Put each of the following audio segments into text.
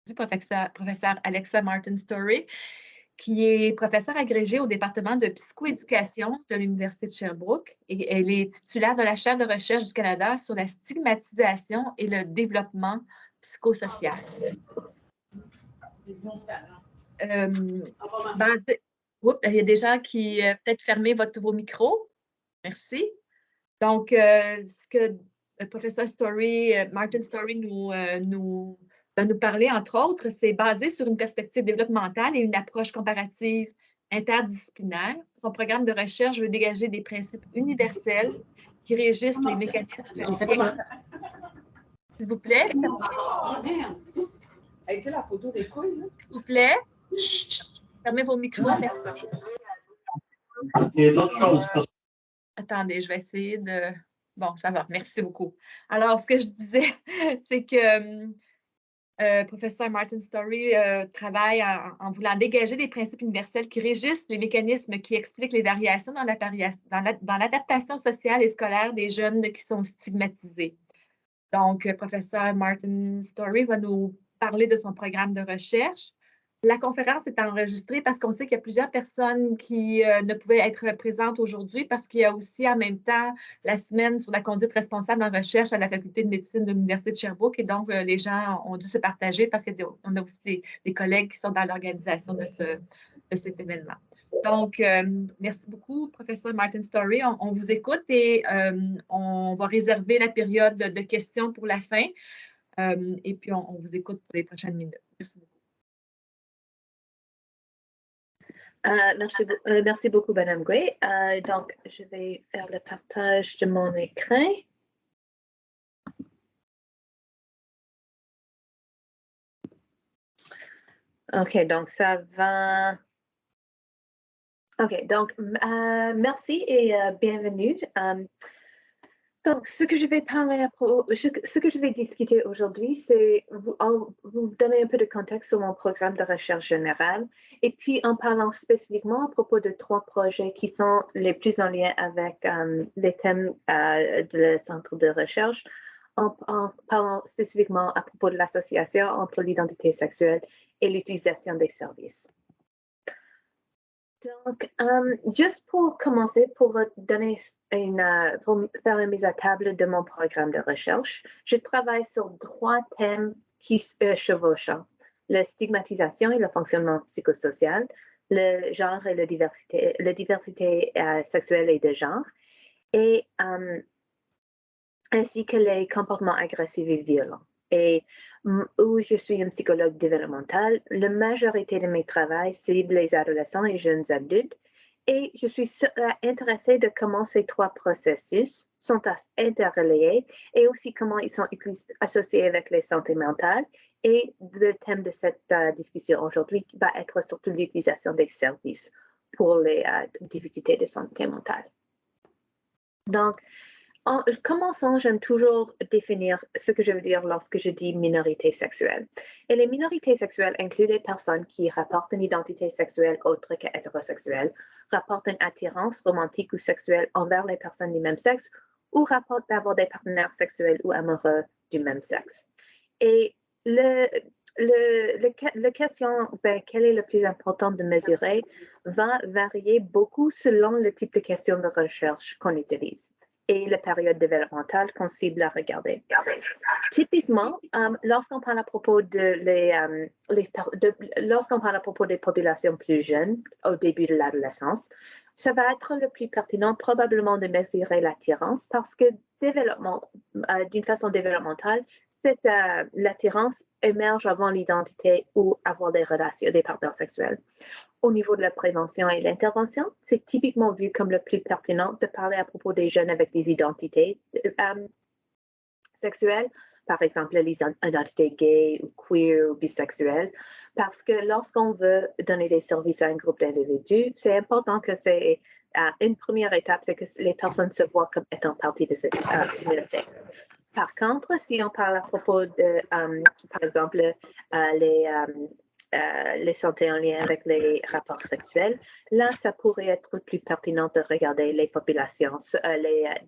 du professeur Alexa Martin-Storey, qui est professeure agrégée au département de psychoéducation de l'Université de Sherbrooke et elle est titulaire de la chaire de recherche du Canada sur la stigmatisation et le développement psychosocial. Il y a des gens qui peut-être fermer vos micros. Merci. Donc, ce que le professeur Martin Storey va nous parler, entre autres, c'est basé sur une perspective développementale et une approche comparative interdisciplinaire. Son programme de recherche veut dégager des principes universels qui régissent les mécanismes. S'il vous plaît. Hey, la photo des couilles, là. S'il vous plaît. Fermez vos micros, merci. Il y a d'autres choses. Attendez, je vais essayer de... Bon, ça va, merci beaucoup. Alors, ce que je disais, c'est que professeur Martin Storey travaille en voulant dégager des principes universels qui régissent les mécanismes qui expliquent les variations dans l'adaptation sociale et scolaire des jeunes qui sont stigmatisés. Donc, professeur Martin Storey va nous parler de son programme de recherche. La conférence est enregistrée parce qu'on sait qu'il y a plusieurs personnes qui ne pouvaient être présentes aujourd'hui parce qu'il y a aussi en même temps la semaine sur la conduite responsable en recherche à la faculté de médecine de l'Université de Sherbrooke et donc les gens ont dû se partager parce qu'on a aussi des collègues qui sont dans l'organisation de cet événement. Donc, merci beaucoup, professeur Martin Storey. On vous écoute et on va réserver la période de questions pour la fin et puis on vous écoute pour les prochaines minutes. Merci beaucoup. Merci beaucoup, Madame Gouet. Donc, je vais faire le partage de mon écran. OK, donc ça va. OK, donc merci et bienvenue. Donc, ce que je vais discuter aujourd'hui, c'est vous donner un peu de contexte sur mon programme de recherche générale et puis en parlant spécifiquement à propos de 3 projets qui sont les plus en lien avec les thèmes du centre de recherche, en parlant spécifiquement à propos de l'association entre l'identité sexuelle et l'utilisation des services. Donc, juste pour commencer, pour vous donner pour faire une mise à table de mon programme de recherche, je travaille sur 3 thèmes qui chevauchent. La stigmatisation et le fonctionnement psychosocial, le genre et la diversité sexuelle et de genre, et ainsi que les comportements agressifs et violents. Et où je suis une psychologue développementale, la majorité de mes travaux cible les adolescents et jeunes adultes et je suis intéressée de comment ces 3 processus sont interreliés et aussi comment ils sont associés avec les santé mentale. Et le thème de cette discussion aujourd'hui va être surtout l'utilisation des services pour les difficultés de santé mentale. Donc, en commençant, j'aime toujours définir ce que je veux dire lorsque je dis minorité sexuelle. Et les minorités sexuelles incluent des personnes qui rapportent une identité sexuelle autre que hétérosexuelle, rapportent une attirance romantique ou sexuelle envers les personnes du même sexe ou rapportent d'avoir des partenaires sexuels ou amoureux du même sexe. Et la question, quel est le plus important de mesurer, va varier beaucoup selon le type de question de recherche qu'on utilise et la période développementale qu'on cible à regarder. Typiquement, lorsqu'on parle à propos lorsqu'on parle à propos des populations plus jeunes au début de l'adolescence, ça va être le plus pertinent probablement de mesurer l'attirance parce que d'une façon développementale, l'attirance émerge avant l'identité ou avoir des relations, des partenaires sexuels. Au niveau de la prévention et l'intervention, c'est typiquement vu comme le plus pertinent de parler à propos des jeunes avec des identités sexuelles, par exemple les identités gays ou queer ou bisexuelles, parce que lorsqu'on veut donner des services à un groupe d'individus, c'est important que c'est une première étape, c'est que les personnes se voient comme étant partie de cette communauté. Par contre, si on parle à propos de, par exemple, les santé en lien avec les rapports sexuels, là, ça pourrait être plus pertinent de regarder les populations,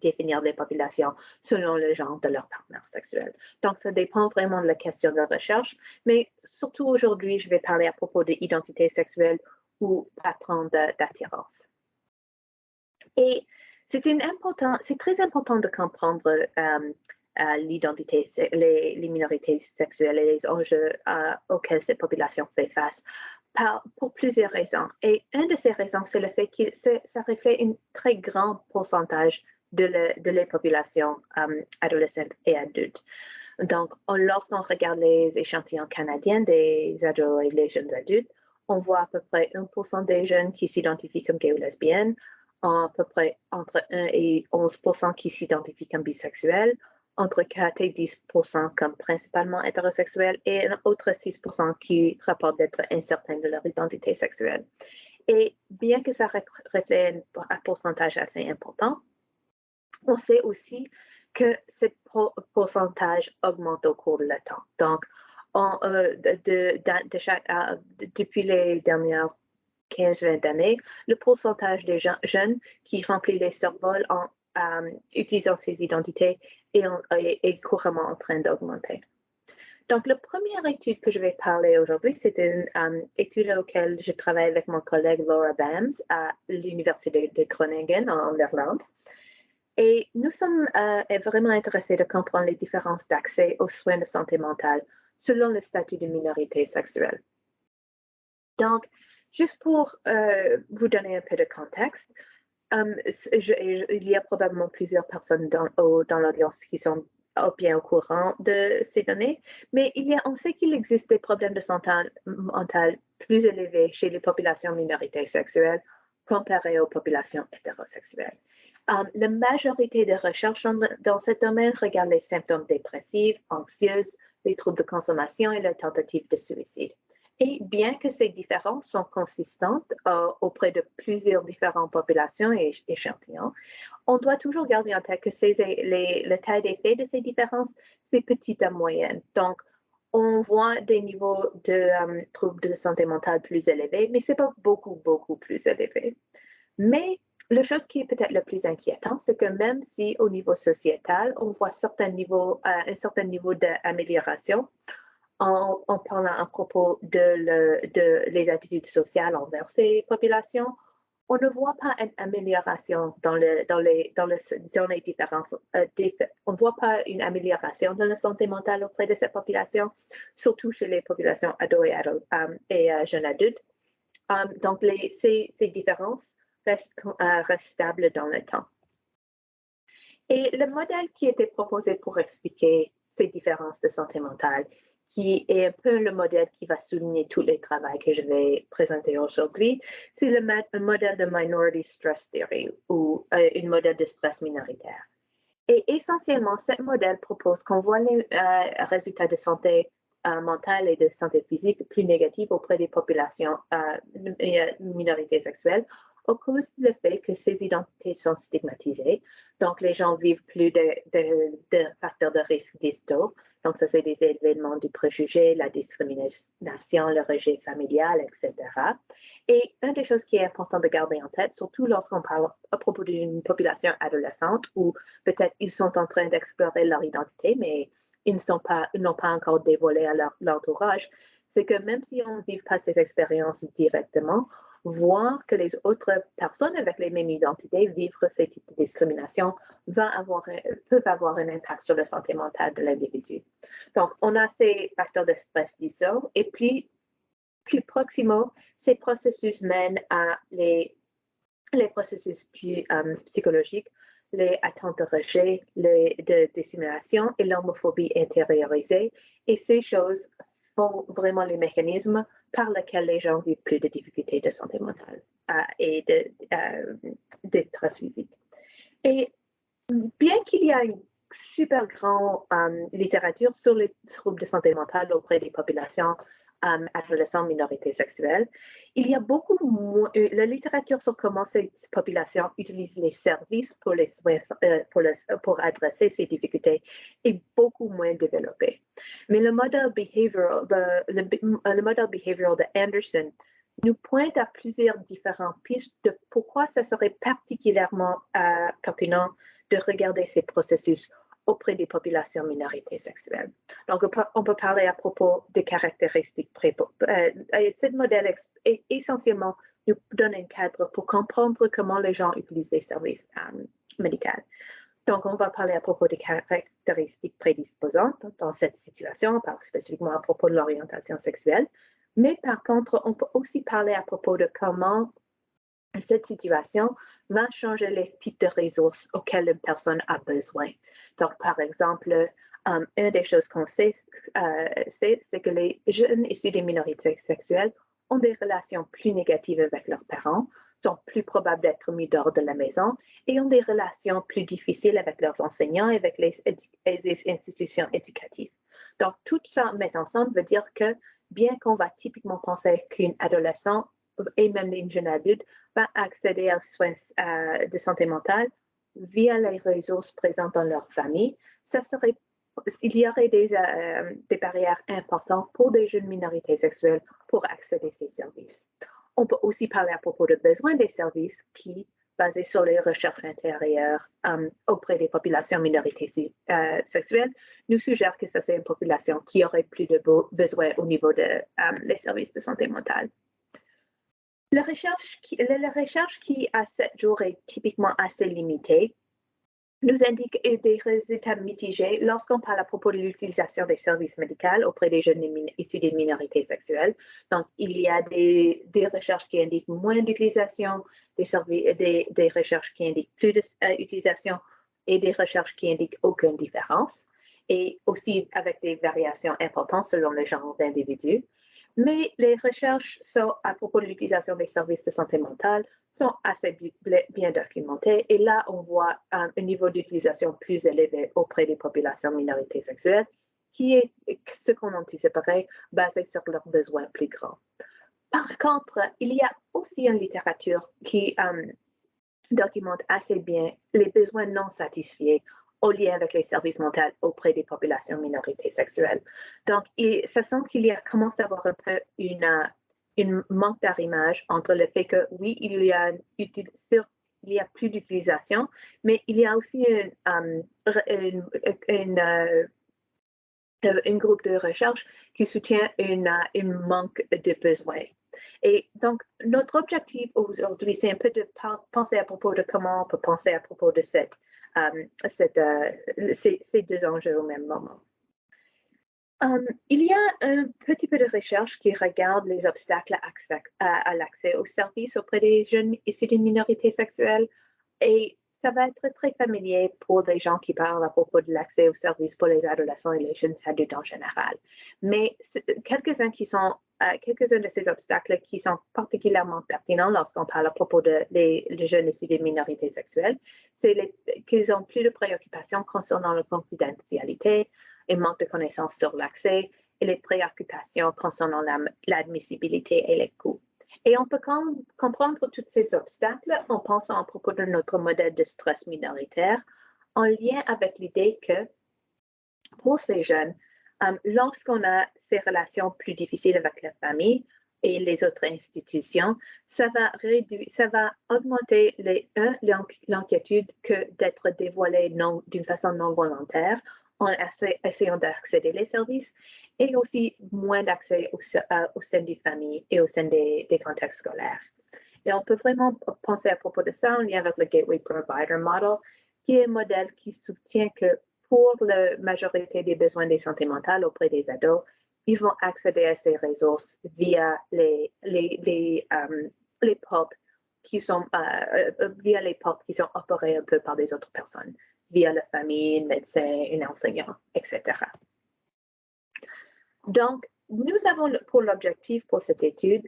définir les populations selon le genre de leur partenaire sexuel. Donc, ça dépend vraiment de la question de recherche, mais surtout aujourd'hui, je vais parler à propos de l'identité sexuelle ou patron d'attirance. Et c'est très important de comprendre l'identité, les minorités sexuelles et les enjeux auxquels cette population fait face pour plusieurs raisons. Et une de ces raisons, c'est le fait que ça reflète un très grand pourcentage de la population adolescente et adulte. Donc, lorsqu'on regarde les échantillons canadiens des ados et les jeunes adultes, on voit à peu près 1% des jeunes qui s'identifient comme gays ou lesbiennes, à peu près entre 1 et 11% qui s'identifient comme bisexuels, entre 4 et 10% comme principalement hétérosexuels et un autre 6% qui rapportent d'être incertains de leur identité sexuelle. Et bien que ça reflète un pourcentage assez important, on sait aussi que ce pourcentage augmente au cours de le temps. Donc, depuis les dernières 15-20 années, le pourcentage des jeunes qui remplissent les survols en utilisant ces identités est couramment en train d'augmenter. Donc, la première étude que je vais parler aujourd'hui, c'est une étude auquel je travaille avec mon collègue Laura Bams à l'Université de Groningen en Irlande. Et nous sommes vraiment intéressés de comprendre les différences d'accès aux soins de santé mentale selon le statut de minorité sexuelle. Donc, juste pour vous donner un peu de contexte, il y a probablement plusieurs personnes dans l'audience qui sont bien au courant de ces données, mais on sait qu'il existe des problèmes de santé mentale plus élevés chez les populations minorités sexuelles comparées aux populations hétérosexuelles. La majorité des recherches dans ce domaine regardent les symptômes dépressifs, anxieux, les troubles de consommation et les tentatives de suicide. Et bien que ces différences sont consistantes auprès de plusieurs différentes populations et échantillons, on doit toujours garder en tête que le taille d'effet de ces différences, c'est petit à moyenne. Donc, on voit des niveaux de troubles de santé mentale plus élevés, mais ce n'est pas beaucoup, beaucoup plus élevé. Mais la chose qui est peut-être le plus inquiétant, c'est que même si au niveau sociétal, on voit un certain niveau d'amélioration, en parlant à propos de les attitudes sociales envers ces populations, on ne voit pas une amélioration dans les différences. On ne voit pas une amélioration de la santé mentale auprès de cette population, surtout chez les populations ados et jeunes adultes. Donc, ces différences restent stables dans le temps. Et le modèle qui était proposé pour expliquer ces différences de santé mentale, qui est un peu le modèle qui va souligner tous les travaux que je vais présenter aujourd'hui, c'est le modèle de Minority Stress Theory ou un modèle de stress minoritaire. Et essentiellement, ce modèle propose qu'on voit les résultats de santé mentale et de santé physique plus négatifs auprès des populations minorités sexuelles à cause du fait que ces identités sont stigmatisées. Donc, les gens vivent plus de facteurs de risque distaux. Donc, ça, c'est des événements du préjugé, la discrimination, le rejet familial, etc. Et une des choses qui est importante de garder en tête, surtout lorsqu'on parle à propos d'une population adolescente où peut-être ils sont en train d'explorer leur identité, mais ils n'ont pas encore dévoilé à leur entourage, c'est que même si on ne vit pas ces expériences directement, voir que les autres personnes avec les mêmes identités vivent ces types de discrimination peuvent avoir un impact sur la santé mentale de l'individu. Donc, on a ces facteurs de stress distaux et plus proximaux, ces processus mènent à les processus plus psychologiques, les attentes de rejet, de discrimination et l'homophobie intériorisée. Et ces choses sont vraiment les mécanismes par lesquels les gens vivent plus de difficultés de santé mentale et de stress physique. Et bien qu'il y a une super grande littérature sur les troubles de santé mentale auprès des populations adolescents minorités sexuelles. Il y a beaucoup moins, la littérature sur comment ces populations utilisent les services pour, pour adresser ces difficultés est beaucoup moins développée. Mais le modèle behavioral de Anderson nous pointe à plusieurs différentes pistes de pourquoi ça serait particulièrement pertinent de regarder ces processus auprès des populations minorités sexuelles. Donc, on peut parler à propos des caractéristiques. Ce modèle essentiellement nous donne un cadre pour comprendre comment les gens utilisent les services médicaux. Donc, on va parler à propos des caractéristiques prédisposantes dans cette situation, on parle spécifiquement à propos de l'orientation sexuelle. Mais par contre, on peut aussi parler à propos de comment cette situation va changer les types de ressources auxquelles une personne a besoin. Donc, par exemple, une des choses qu'on sait, c'est que les jeunes issus des minorités sexuelles ont des relations plus négatives avec leurs parents, sont plus probables d'être mis dehors de la maison et ont des relations plus difficiles avec leurs enseignants et avec les institutions éducatives. Donc, tout ça met ensemble veut dire que bien qu'on va typiquement penser qu'une adolescent et même une jeune adulte va accéder aux soins de santé mentale via les ressources présentes dans leur famille, il y aurait des barrières importantes pour des jeunes minorités sexuelles pour accéder à ces services. On peut aussi parler à propos de besoins des services qui, basés sur les recherches intérieures auprès des populations minorités sexuelles, nous suggèrent que ça c'est une population qui aurait plus de besoins au niveau des services de santé mentale. La recherche qui, à 7 jours, est typiquement assez limitée, nous indique des résultats mitigés lorsqu'on parle à propos de l'utilisation des services médicaux auprès des jeunes issus des minorités sexuelles. Donc, il y a des recherches qui indiquent moins d'utilisation, des recherches qui indiquent plus d'utilisation et des recherches qui indiquent aucune différence, et aussi avec des variations importantes selon le genre d'individus. Mais les recherches à propos de l'utilisation des services de santé mentale sont assez bien documentées. Et là, on voit un niveau d'utilisation plus élevé auprès des populations minorités sexuelles, qui est ce qu'on anticiperait basé sur leurs besoins plus grands. Par contre, il y a aussi une littérature qui documente assez bien les besoins non satisfaits au lien avec les services mentaux auprès des populations minorités sexuelles. Donc, ça semble qu'il commence à avoir un peu une manque d'arrimage entre le fait que, oui, il y a plus d'utilisation, mais il y a aussi un groupe de recherche qui soutient un manque de besoins. Et donc, notre objectif aujourd'hui, c'est un peu de penser à propos de comment on peut penser à propos de ces deux enjeux au même moment. Il y a un petit peu de recherche qui regarde les obstacles à l'accès aux services auprès des jeunes issus d'une minorité sexuelle, et ça va être très familier pour des gens qui parlent à propos de l'accès aux services pour les adolescents et les jeunes adultes en général. Mais quelques-uns de ces obstacles qui sont particulièrement pertinents lorsqu'on parle à propos des jeunes issus des minorités sexuelles, c'est qu'ils ont plus de préoccupations concernant la confidentialité et manque de connaissances sur l'accès et les préoccupations concernant l'admissibilité et les coûts. Et on peut comprendre tous ces obstacles en pensant à propos de notre modèle de stress minoritaire en lien avec l'idée que pour ces jeunes, lorsqu'on a ces relations plus difficiles avec la famille et les autres institutions, ça va augmenter l'inquiétude que d'être dévoilé d'une façon non volontaire en essayant d'accéder aux services, et aussi moins d'accès au sein des familles et au sein des contextes scolaires. Et on peut vraiment penser à propos de ça en lien avec le Gateway Provider Model, qui est un modèle qui soutient que pour la majorité des besoins de santé mentale auprès des ados, ils vont accéder à ces ressources via les portes qui sont opérées un peu par des autres personnes, via la famille, un médecin, un enseignant, etc. Donc, nous avons pour l'objectif pour cette étude,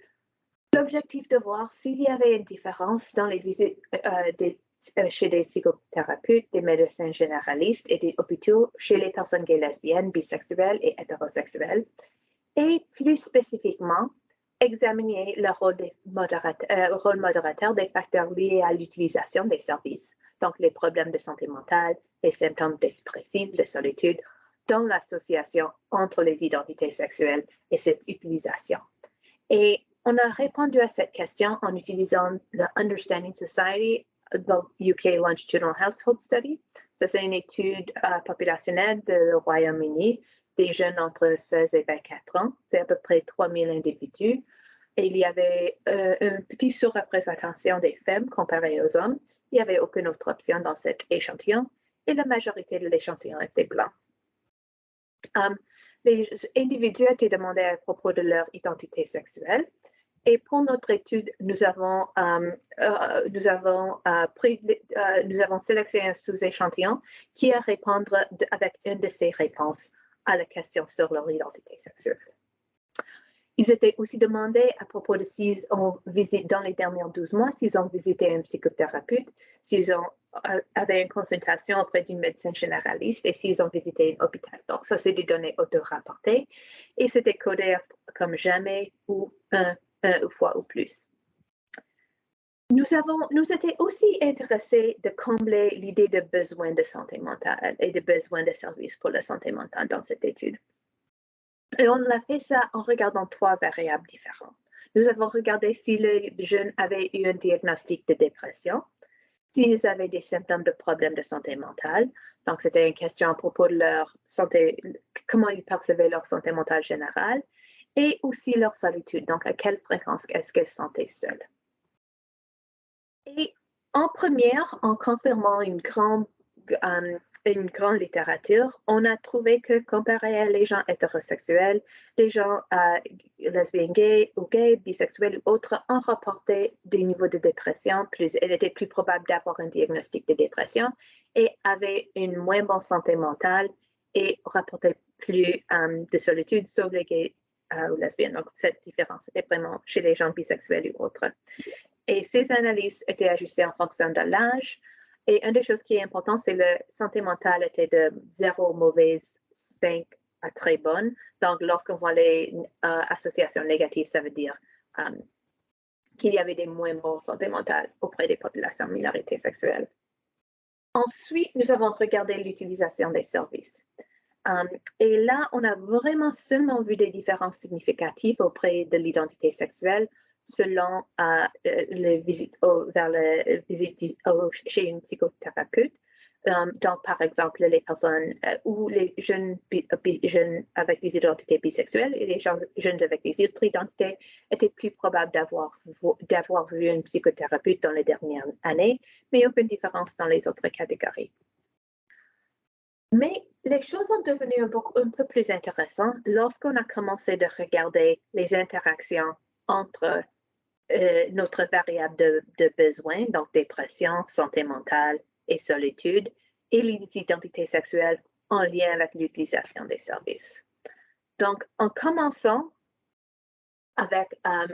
l'objectif de voir s'il y avait une différence dans les visites chez des psychothérapeutes, des médecins généralistes et des hôpitaux chez les personnes gays, lesbiennes, bisexuelles et hétérosexuelles. et plus spécifiquement, examiner le rôle modérateur des facteurs liés à l'utilisation des services, donc les problèmes de santé mentale, les symptômes dépressifs, de solitude, dans l'association entre les identités sexuelles et cette utilisation. Et on a répondu à cette question en utilisant le Understanding Society, the UK Longitudinal Household Study. Ça, c'est une étude populationnelle du Royaume-Uni des jeunes entre 16 et 24 ans. C'est à peu près 3000 individus. Et il y avait une petite surreprésentation des femmes comparées aux hommes. Il n'y avait aucune autre option dans cet échantillon. Et la majorité de l'échantillon était blanc. Les individus étaient demandés à propos de leur identité sexuelle. Et pour notre étude, nous avons sélectionné un sous-échantillon qui a répondre avec une de ces réponses à la question sur leur identité sexuelle. Ils étaient aussi demandés à propos de s'ils ont visité dans les derniers 12 mois, s'ils ont visité un psychothérapeute, s'ils ont avaient une consultation auprès d'une médecin généraliste et s'ils ont visité un hôpital. Donc, ça, c'est des données auto-rapportées et c'était codé comme jamais ou une fois ou plus. Nous étions aussi intéressés de combler l'idée de besoin de santé mentale et de besoin de services pour la santé mentale dans cette étude. Et on a fait ça en regardant 3 variables différentes. Nous avons regardé si les jeunes avaient eu un diagnostic de dépression, s'ils avaient des symptômes de problèmes de santé mentale. Donc, c'était une question à propos de leur santé, comment ils percevaient leur santé mentale générale, et aussi leur solitude. Donc, à quelle fréquence est-ce qu'elles se sentaient seules. Et en première, en confirmant une grande littérature, on a trouvé que comparé à les gens hétérosexuels, les gens lesbiennes gays ou gays, bisexuels ou autres ont rapporté des niveaux de dépression il était plus probable d'avoir un diagnostic de dépression et avaient une moins bonne santé mentale et rapportaient plus de solitude, sauf les gays ou lesbiennes. Donc, cette différence était vraiment chez les gens bisexuels ou autres. Et ces analyses étaient ajustées en fonction de l'âge. Et une des choses qui est importante, c'est que la santé mentale était de 0 mauvaise, 5 à très bonne. Donc, lorsqu'on voit les associations négatives, ça veut dire qu'il y avait des moins bonnes santé mentale auprès des populations minorités sexuelles. Ensuite, nous avons regardé l'utilisation des services. Et là, on a vraiment seulement vu des différences significatives auprès de l'identité sexuelle selon les visites chez une psychothérapeute. Donc, par exemple, les personnes ou les jeunes avec des identités bisexuelles et les jeunes avec des autres identités étaient plus probables d'avoir vu un psychothérapeute dans les dernières années, mais aucune différence dans les autres catégories. Mais les choses ont devenu un peu plus intéressantes lorsqu'on a commencé de regarder les interactions entre notre variable de besoin, donc dépression, santé mentale et solitude, et les identités sexuelles en lien avec l'utilisation des services. Donc, en commençant avec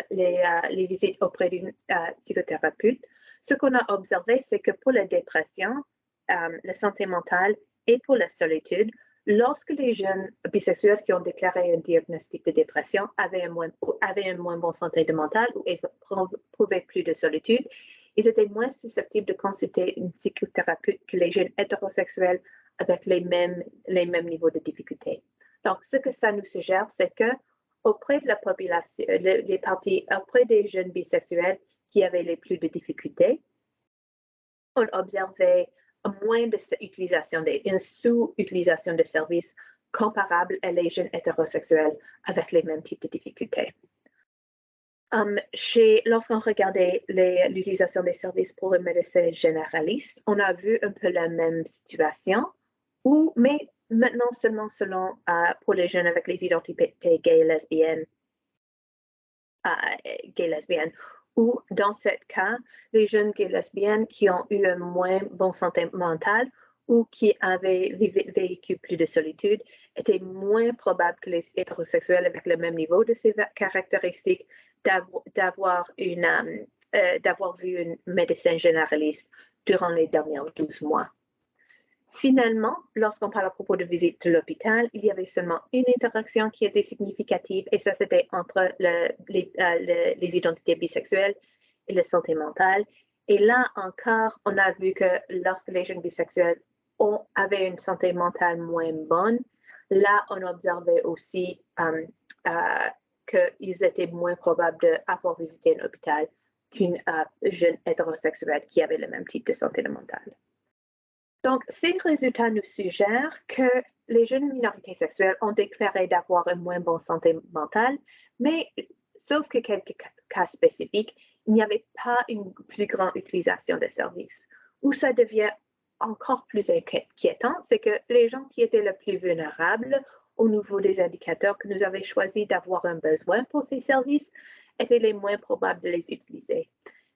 les visites auprès d'une psychothérapeute, ce qu'on a observé, c'est que pour la dépression, la santé mentale et pour la solitude, lorsque les jeunes bisexuels qui ont déclaré un diagnostic de dépression avaient une moins bonne santé mentale ou éprouvaient plus de solitude, ils étaient moins susceptibles de consulter une psychothérapeute que les jeunes hétérosexuels avec les mêmes niveaux de difficulté. Donc, ce que ça nous suggère, c'est que auprès de la population, auprès des jeunes bisexuels qui avaient les plus de difficultés, on observait moins de une sous-utilisation de services comparable à les jeunes hétérosexuels avec les mêmes types de difficultés. Lorsqu'on regardait l'utilisation des services pour un médecin généraliste, on a vu un peu la même situation, mais maintenant seulement pour les jeunes avec les identités gays lesbiennes, ou dans ce cas, les jeunes gays lesbiennes qui ont eu une moins bonne santé mentale ou qui avaient vécu plus de solitude étaient moins probables que les hétérosexuels avec le même niveau de ces caractéristiques d'avoir vu un médecin généraliste durant les derniers 12 mois. Finalement, lorsqu'on parle à propos de visite de l'hôpital, il y avait seulement une interaction qui était significative et ça c'était entre les identités bisexuelles et la santé mentale. Et là encore, on a vu que lorsque les jeunes bisexuels avaient une santé mentale moins bonne, là on observait aussi qu'ils étaient moins probables d'avoir visité un hôpital qu'une jeune hétérosexuelle qui avait le même type de santé mentale. Donc, ces résultats nous suggèrent que les jeunes minorités sexuelles ont déclaré d'avoir une moins bonne santé mentale, mais sauf que quelques cas spécifiques, il n'y avait pas une plus grande utilisation des services. Où ça devient encore plus inquiétant, c'est que les gens qui étaient le plus vulnérables au niveau des indicateurs que nous avions choisi d'avoir un besoin pour ces services étaient les moins probables de les utiliser.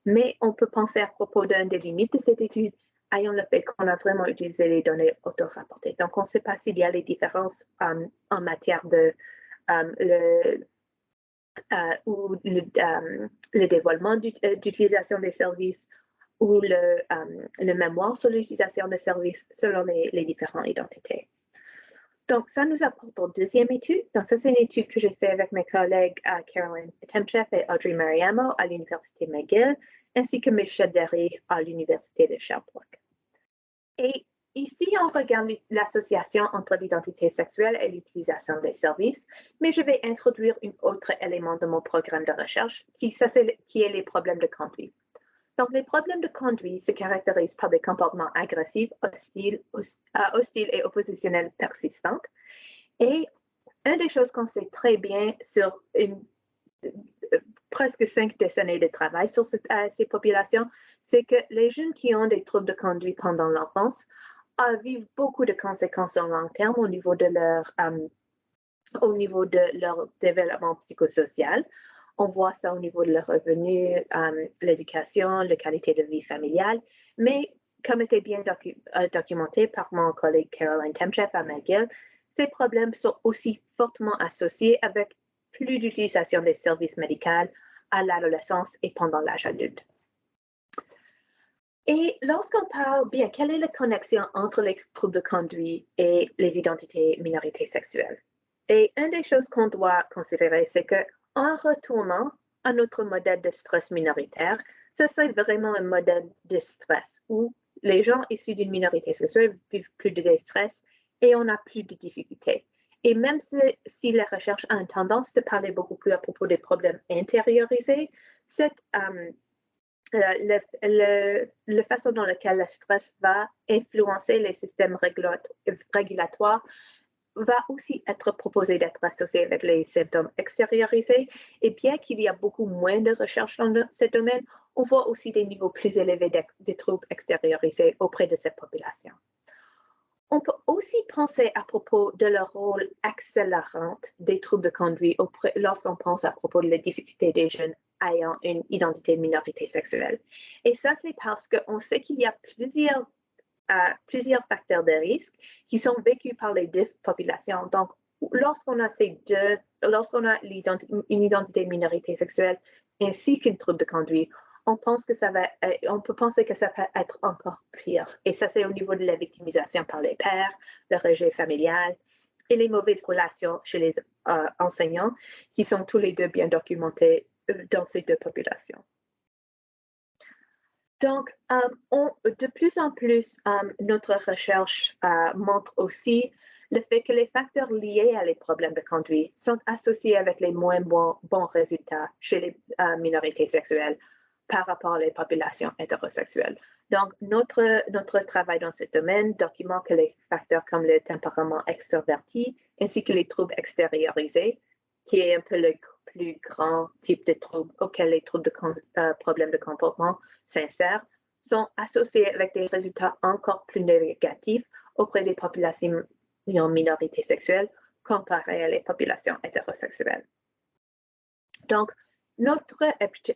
Mais on peut penser à propos d'une des limites de cette étude ayant le fait qu'on a vraiment utilisé les données auto-rapportées. Donc, on ne sait pas s'il y a les différences en matière de le dévoilement d'utilisation des services ou le mémoire sur l'utilisation des services selon les différentes identités. Donc, ça nous apporte au deuxième étude. Donc, ça, c'est une étude que j'ai faite avec mes collègues Caroline Temchef et Audrey Mariamo à l'Université McGill, ainsi que Michelle Derry à l'Université de Sherbrooke. Et ici, on regarde l'association entre l'identité sexuelle et l'utilisation des services, mais je vais introduire un autre élément de mon programme de recherche, qui est les problèmes de conduite. Donc, les problèmes de conduite se caractérisent par des comportements agressifs, hostiles et oppositionnels persistants. Et une des choses qu'on sait très bien sur presque 5 décennies de travail sur ces populations, c'est que les jeunes qui ont des troubles de conduite pendant l'enfance vivent beaucoup de conséquences à long terme au niveau de leur développement psychosocial. On voit ça au niveau de leurs revenus, l'éducation, la qualité de vie familiale, mais comme était bien documenté par mon collègue Caroline Temchef à McGill, ces problèmes sont aussi fortement associés avec plus d'utilisation des services médicaux à l'adolescence et pendant l'âge adulte. Et lorsqu'on parle, bien, quelle est la connexion entre les troubles de conduite et les identités minorités sexuelles? Et une des choses qu'on doit considérer, c'est qu'en retournant à notre modèle de stress minoritaire, ça c'est vraiment un modèle de stress où les gens issus d'une minorité sexuelle vivent plus de stress et on a plus de difficultés. Et même si la recherche a une tendance de parler beaucoup plus à propos des problèmes intériorisés, la façon dans laquelle le stress va influencer les systèmes régulatoires va aussi être proposé d'être associé avec les symptômes extériorisés. Et bien qu'il y a beaucoup moins de recherches dans ce domaine, on voit aussi des niveaux plus élevés de troubles extériorisés auprès de cette population. On peut aussi penser à propos de leur rôle accélérant des troubles de conduite lorsqu'on pense à propos de la difficulté des jeunes ayant une identité de minorité sexuelle. Et ça, c'est parce qu'on sait qu'il y a plusieurs facteurs de risque qui sont vécus par les deux populations. Donc, lorsqu'on a une identité de minorité sexuelle ainsi qu'une trouble de conduite, on peut penser que ça peut être encore pire. Et ça, c'est au niveau de la victimisation par les pairs, le rejet familial et les mauvaises relations chez les enseignants, qui sont tous les deux bien documentés dans ces deux populations. Donc, de plus en plus, notre recherche montre aussi le fait que les facteurs liés à les problèmes de conduite sont associés avec les moins bons résultats chez les minorités sexuelles par rapport à les populations hétérosexuelles. Donc, notre travail dans ce domaine documente que les facteurs comme le tempérament extroverti ainsi que les troubles extériorisés, qui est un peu le plus grand type de trouble auquel les troubles de problèmes de comportement s'insèrent, sont associés avec des résultats encore plus négatifs auprès des populations minorités sexuelles comparées à les populations hétérosexuelles. Donc, notre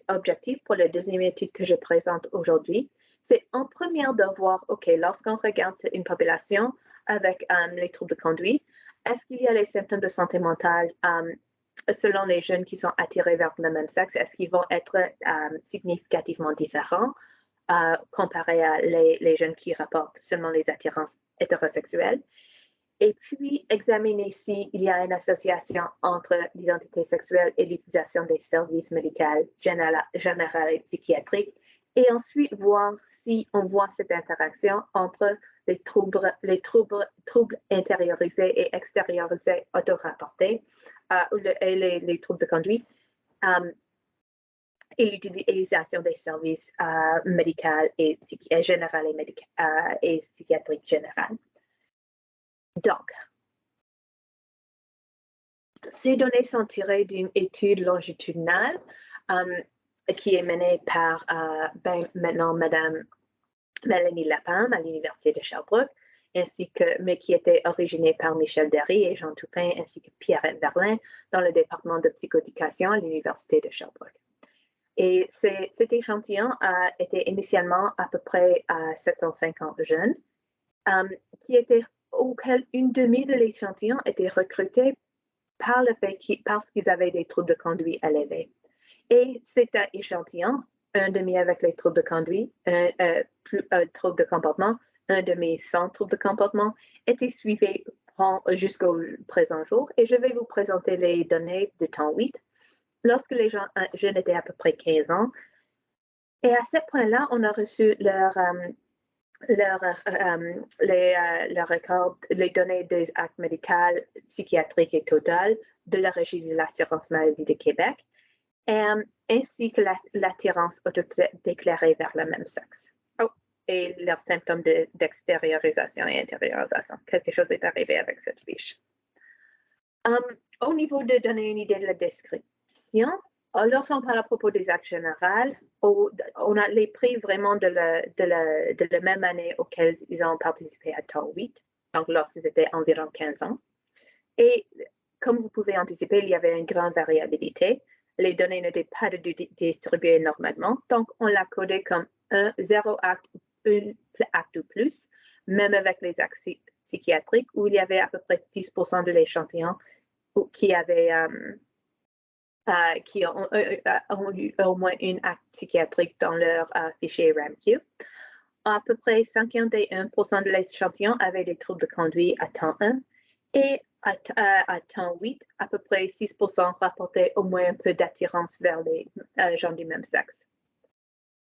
objectif pour la deuxième étude que je présente aujourd'hui, c'est en première de voir, OK, lorsqu'on regarde une population avec les troubles de conduite, est-ce qu'il y a les symptômes de santé mentale selon les jeunes qui sont attirés vers le même sexe? Est-ce qu'ils vont être significativement différents comparé à les jeunes qui rapportent seulement les attirances hétérosexuelles. Et puis, examiner s'il y a une association entre l'identité sexuelle et l'utilisation des services médicaux généraux et psychiatriques. Et ensuite, voir si on voit cette interaction entre les troubles intériorisés et extériorisés auto-rapportés et les troubles de conduite et l'utilisation des services médicaux et généraux et psychiatriques généraux. Donc, ces données sont tirées d'une étude longitudinale qui est menée par maintenant Madame Mélanie Lapin à l'Université de Sherbrooke, mais qui était originée par Michel Derry et Jean Toupin, ainsi que Pierrette Verlin dans le département de psychoéducation à l'Université de Sherbrooke. Et cet échantillon a été initialement à peu près 750 jeunes, auquel une demi de l'échantillon était recruté parce qu'ils avaient des troubles de conduite élevés. Et cet échantillon, un demi avec les troubles de conduite, un trouble de comportement, un demi sans trouble de comportement, était suivi jusqu'au présent jour. Et je vais vous présenter les données de temps 8, lorsque les jeunes étaient à peu près 15 ans. Et à ce point-là, on a reçu les données des actes médicaux, psychiatriques et totales de la Régie de l'assurance maladie de Québec, ainsi que l'attirance autodéclarée vers le même sexe. Et leurs symptômes d'extériorisation et intériorisation. Quelque chose est arrivé avec cette fiche. Au niveau de donner une idée de la description, lorsqu'on parle à propos des actes généraux, on a les prix vraiment de la même année auxquels ils ont participé à temps 8, donc lorsqu'ils étaient environ 15 ans. Et comme vous pouvez anticiper, il y avait une grande variabilité. Les données n'étaient pas distribuées normalement, donc on l'a codé comme 0 acte, 1 acte ou plus, même avec les actes psychiatriques où il y avait à peu près 10% de l'échantillon qui ont eu au moins un acte psychiatrique dans leur fichier RAMQ. À peu près 51% de l'échantillon avaient des troubles de conduite à temps 1 et à temps 8, à peu près 6% rapportaient au moins un peu d'attirance vers les gens du même sexe.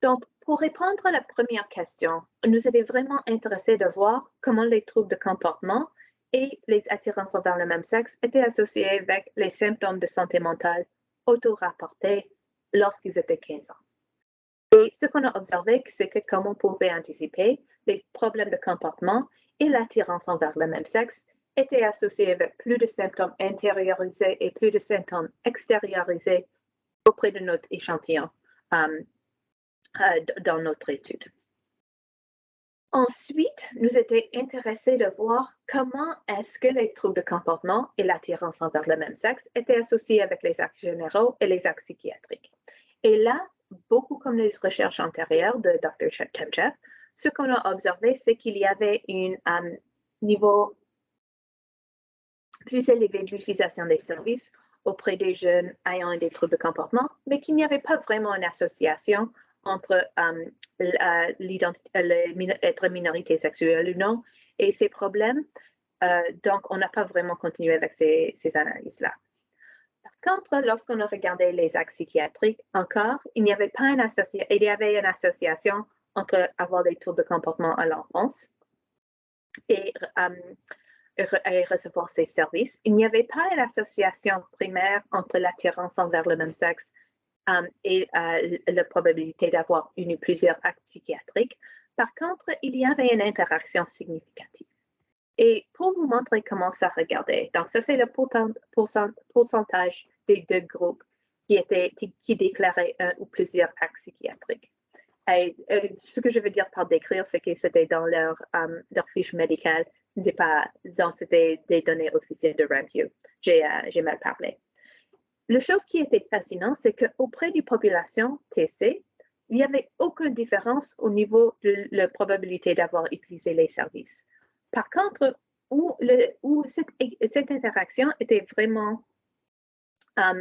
Donc, pour répondre à la première question, nous étions vraiment intéressés de voir comment les troubles de comportement et les attirances envers le même sexe étaient associés avec les symptômes de santé mentale auto-rapportés lorsqu'ils étaient 15 ans. Et ce qu'on a observé, c'est que, comme on pouvait anticiper, les problèmes de comportement et l'attirance envers le même sexe étaient associés avec plus de symptômes intériorisés et plus de symptômes extériorisés auprès de notre échantillon dans notre étude. Ensuite, nous étions intéressés de voir comment est-ce que les troubles de comportement et l'attirance envers le même sexe étaient associés avec les actes généraux et les actes psychiatriques. Et là, beaucoup comme les recherches antérieures de Dr. Temchev, ce qu'on a observé, c'est qu'il y avait un niveau plus élevé de l'utilisation des services auprès des jeunes ayant des troubles de comportement, mais qu'il n'y avait pas vraiment une association entre être minorité sexuelle ou non et ces problèmes. Donc, on n'a pas vraiment continué avec ces analyses-là. Par contre, lorsqu'on a regardé les actes psychiatriques, encore, il y avait une association entre avoir des troubles de comportement à l'enfance et recevoir ces services. Il n'y avait pas une association primaire entre l'attirance envers le même sexe et la probabilité d'avoir une ou plusieurs actes psychiatriques. Par contre, il y avait une interaction significative. Et pour vous montrer comment ça regardait, donc ça c'est le pourcentage des deux groupes qui déclaraient un ou plusieurs actes psychiatriques. Et ce que je veux dire par décrire, c'est que c'était dans leur fiche médicale, c'était des données officielles de RAMQ. J'ai mal parlé. La chose qui était fascinante, c'est qu'auprès de la population TC, il n'y avait aucune différence au niveau de la probabilité d'avoir utilisé les services. Par contre, où cette interaction était vraiment à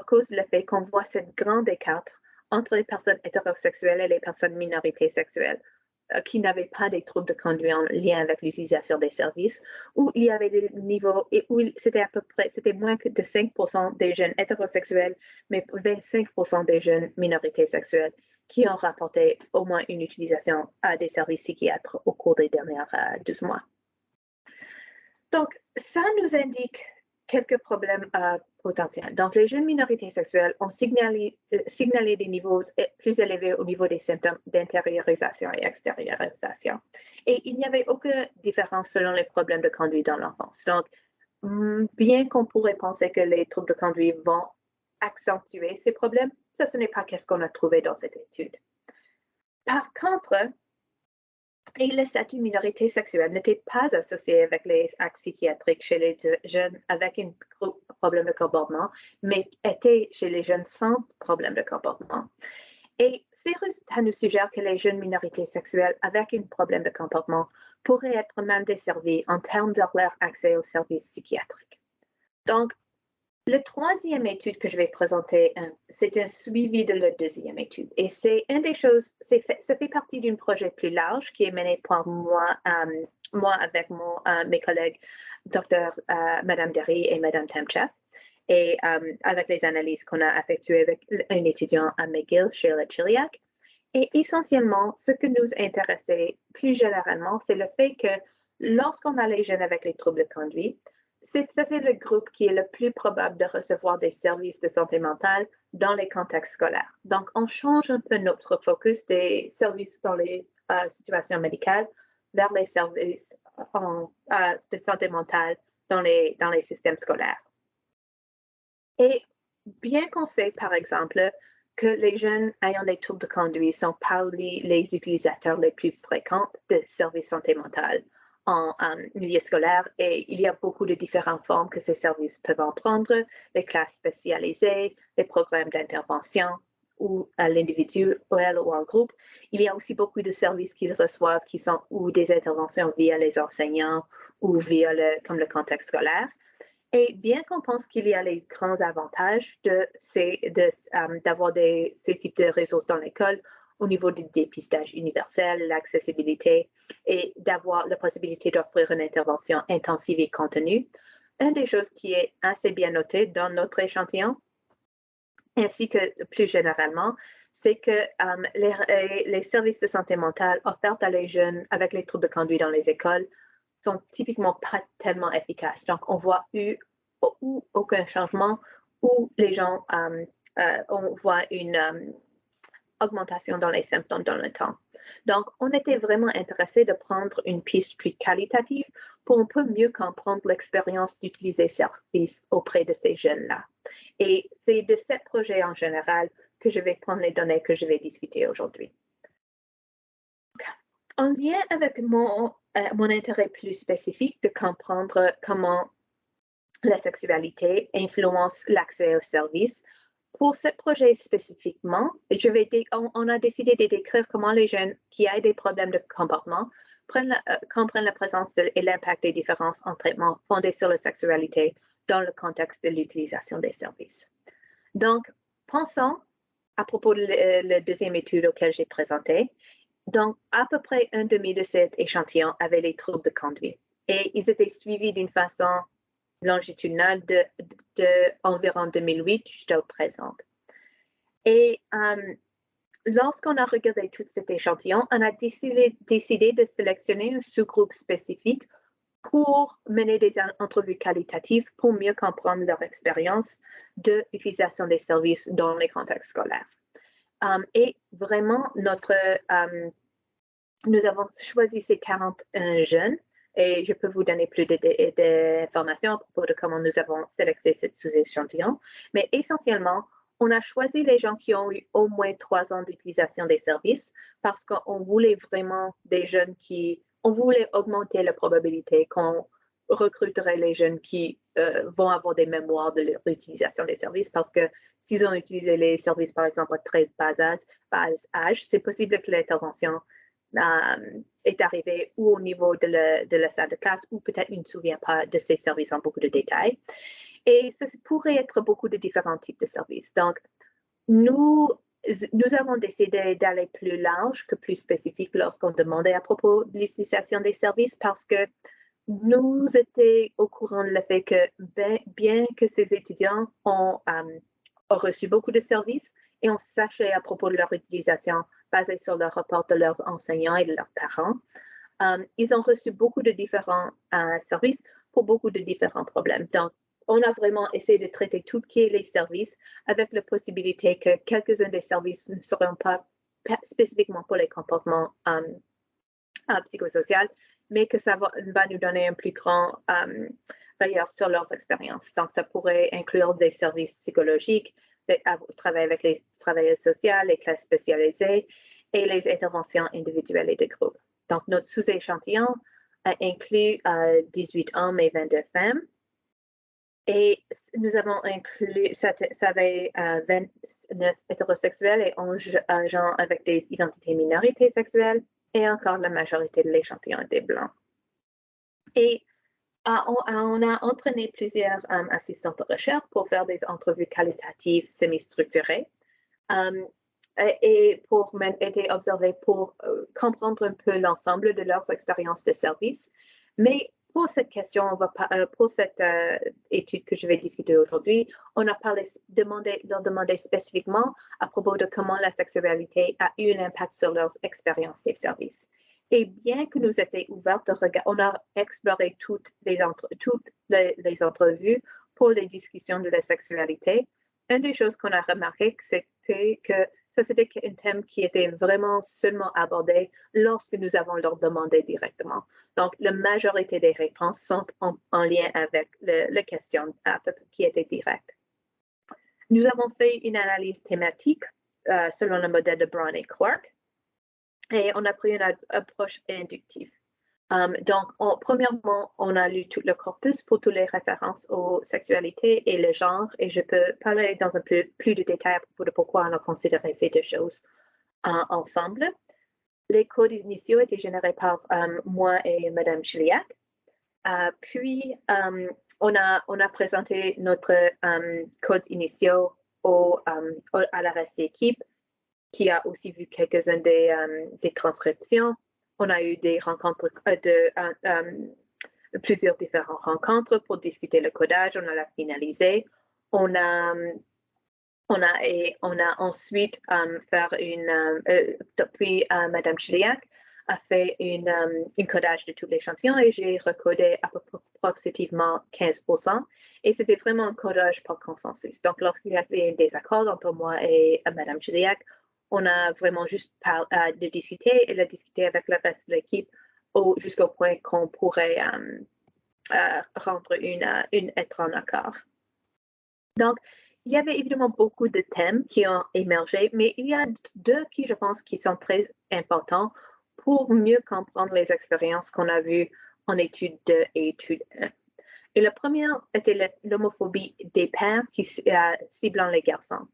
cause du fait qu'on voit cette grande écart entre les personnes hétérosexuelles et les personnes minorités sexuelles. qui n'avaient pas des troubles de conduite en lien avec l'utilisation des services, où il y avait des niveaux, et où c'était à peu près, c'était moins que de 5% des jeunes hétérosexuels, mais 25% des jeunes minorités sexuelles qui ont rapporté au moins une utilisation des services psychiatriques au cours des dernières 12 mois. Donc, ça nous indique quelques problèmes potentiels. Donc, les jeunes minorités sexuelles ont signalé des niveaux plus élevés au niveau des symptômes d'intériorisation et extériorisation. Et il n'y avait aucune différence selon les problèmes de conduite dans l'enfance. Donc, bien qu'on pourrait penser que les troubles de conduite vont accentuer ces problèmes, ça, ce n'est pas ce qu'on a trouvé dans cette étude. Par contre, et le statut minorité sexuelle n'était pas associé avec les actes psychiatriques chez les jeunes avec un problème de comportement, mais était chez les jeunes sans problème de comportement. Et ces résultats nous suggèrent que les jeunes minorités sexuelles avec un problème de comportement pourraient être mal desservis en termes de leur accès aux services psychiatriques. Donc, la troisième étude que je vais présenter, c'est un suivi de la deuxième étude. Et c'est une des choses, ça fait partie d'un projet plus large qui est mené par moi avec mes collègues, Dr. Madame Derry et Madame Temchev, et avec les analyses qu'on a effectuées avec un étudiant à McGill, Sheila Chiliak. Et essentiellement, ce que nous intéressait plus généralement, c'est le fait que lorsqu'on a les jeunes avec les troubles de conduite, c'est le groupe qui est le plus probable de recevoir des services de santé mentale dans les contextes scolaires. Donc, on change un peu notre focus des services dans les situations médicales vers les services de santé mentale dans les systèmes scolaires. Et bien qu'on sait, par exemple, que les jeunes ayant des troubles de conduite sont parmi les utilisateurs les plus fréquents de services santé mentale en milieu scolaire, et il y a beaucoup de différentes formes que ces services peuvent en prendre, les classes spécialisées, les programmes d'intervention ou à l'individuel ou en groupe. Il y a aussi beaucoup de services qu'ils reçoivent qui sont ou des interventions via les enseignants ou via comme le contexte scolaire. Et bien qu'on pense qu'il y a les grands avantages d'avoir ces types de ressources dans l'école, au niveau du dépistage universel, l'accessibilité et d'avoir la possibilité d'offrir une intervention intensive et contenue. Une des choses qui est assez bien notée dans notre échantillon, ainsi que plus généralement, c'est que les services de santé mentale offerts à les jeunes avec les troubles de conduite dans les écoles sont typiquement pas tellement efficaces. Donc, on voit aucun changement où les gens, on voit une augmentation dans les symptômes dans le temps. Donc, on était vraiment intéressé de prendre une piste plus qualitative pour un peu mieux comprendre l'expérience d'utiliser ces services auprès de ces jeunes-là. Et c'est de ce projet en général que je vais prendre les données que je vais discuter aujourd'hui. En lien avec mon intérêt plus spécifique de comprendre comment la sexualité influence l'accès aux services, pour ce projet spécifiquement, on a décidé de décrire comment les jeunes qui ont des problèmes de comportement comprennent la présence et l'impact des différences en traitement fondés sur la sexualité dans le contexte de l'utilisation des services. Donc, pensons à propos de la deuxième étude auquel j'ai présenté. Donc, à peu près un demi de cet échantillon avait les troubles de conduite et ils étaient suivis d'une façon longitudinale de environ 2008 jusqu'au présent. Et lorsqu'on a regardé tout cet échantillon, on a décidé de sélectionner un sous-groupe spécifique pour mener des entrevues qualitatives pour mieux comprendre leur expérience de l'utilisation des services dans les contextes scolaires. Et vraiment, nous avons choisi ces 41 jeunes. Et je peux vous donner plus d'informations à propos de comment nous avons sélectionné cette sous-échantillon. Mais essentiellement, on a choisi les gens qui ont eu au moins 3 ans d'utilisation des services parce qu'on voulait vraiment des jeunes on voulait augmenter la probabilité qu'on recruterait les jeunes qui vont avoir des mémoires de l'utilisation des services parce que s'ils ont utilisé les services, par exemple, à 13 bas âge, c'est possible que l'intervention est arrivé ou au niveau de la salle de classe ou peut-être il ne se souvient pas de ces services en beaucoup de détails. Et ça pourrait être beaucoup de différents types de services. Donc, nous nous avons décidé d'aller plus large que plus spécifique lorsqu'on demandait à propos de l'utilisation des services parce que nous étions au courant du fait que bien que ces étudiants ont reçu beaucoup de services et on sachait à propos de leur utilisation basée sur le rapport de leurs enseignants et de leurs parents, ils ont reçu beaucoup de différents services pour beaucoup de différents problèmes. Donc, on a vraiment essayé de traiter tous les services avec la possibilité que quelques-uns des services ne seront pas spécifiquement pour les comportements psychosociaux, mais que ça va nous donner un plus grand rayeur sur leurs expériences. Donc, ça pourrait inclure des services psychologiques, travailler avec les travailleurs sociaux, les classes spécialisées et les interventions individuelles et de groupe. Donc, notre sous-échantillon inclut 18 hommes et 22 femmes. Et nous avons inclus, ça avait 29 hétérosexuels et 11 gens avec des identités minorités sexuelles et encore la majorité de l'échantillon était blanc. Et on a entraîné plusieurs assistants de recherche pour faire des entrevues qualitatives semi-structurées et pour aider à observer, pour comprendre un peu l'ensemble de leurs expériences de service. Mais pour cette question, pour cette étude que je vais discuter aujourd'hui, on a demandé spécifiquement à propos de comment la sexualité a eu un impact sur leurs expériences des services. Et bien que nous étions ouverts de regarder, on a exploré toutes les entrevues pour les discussions de la sexualité. Une des choses qu'on a remarqué, c'était que ça, c'était un thème qui était vraiment seulement abordé lorsque nous avons leur demandé directement. Donc, la majorité des réponses sont en lien avec la question qui était directe. Nous avons fait une analyse thématique selon le modèle de Brown et Clark et on a pris une approche inductive. Donc, premièrement, on a lu tout le corpus pour toutes les références aux sexualités et le genre, et je peux parler dans un peu plus de détails à propos de pourquoi on a considéré ces deux choses ensemble. Les codes initiaux étaient générés par moi et Mme Chiliac. Puis, on a présenté notre codes initiaux à la reste de l'équipe, qui a aussi vu quelques-uns des transcriptions. On a eu des rencontres plusieurs différentes rencontres pour discuter le codage. On l'a finalisé. On a ensuite puis Mme Chiliac a fait un codage de tout l'échantillon et j'ai recodé approximativement 15%. Et c'était vraiment un codage par consensus. Donc, lorsqu'il y avait un désaccord entre moi et Mme Chiliac, on a vraiment juste de discuter et de discuter avec le reste de l'équipe jusqu'au point qu'on pourrait être en accord. Donc, il y avait évidemment beaucoup de thèmes qui ont émergé, mais il y a deux qui, je pense, qui sont très importants pour mieux comprendre les expériences qu'on a vues en étude 2 et étude 1. Et le premier était l'homophobie des pères ciblant les garçons.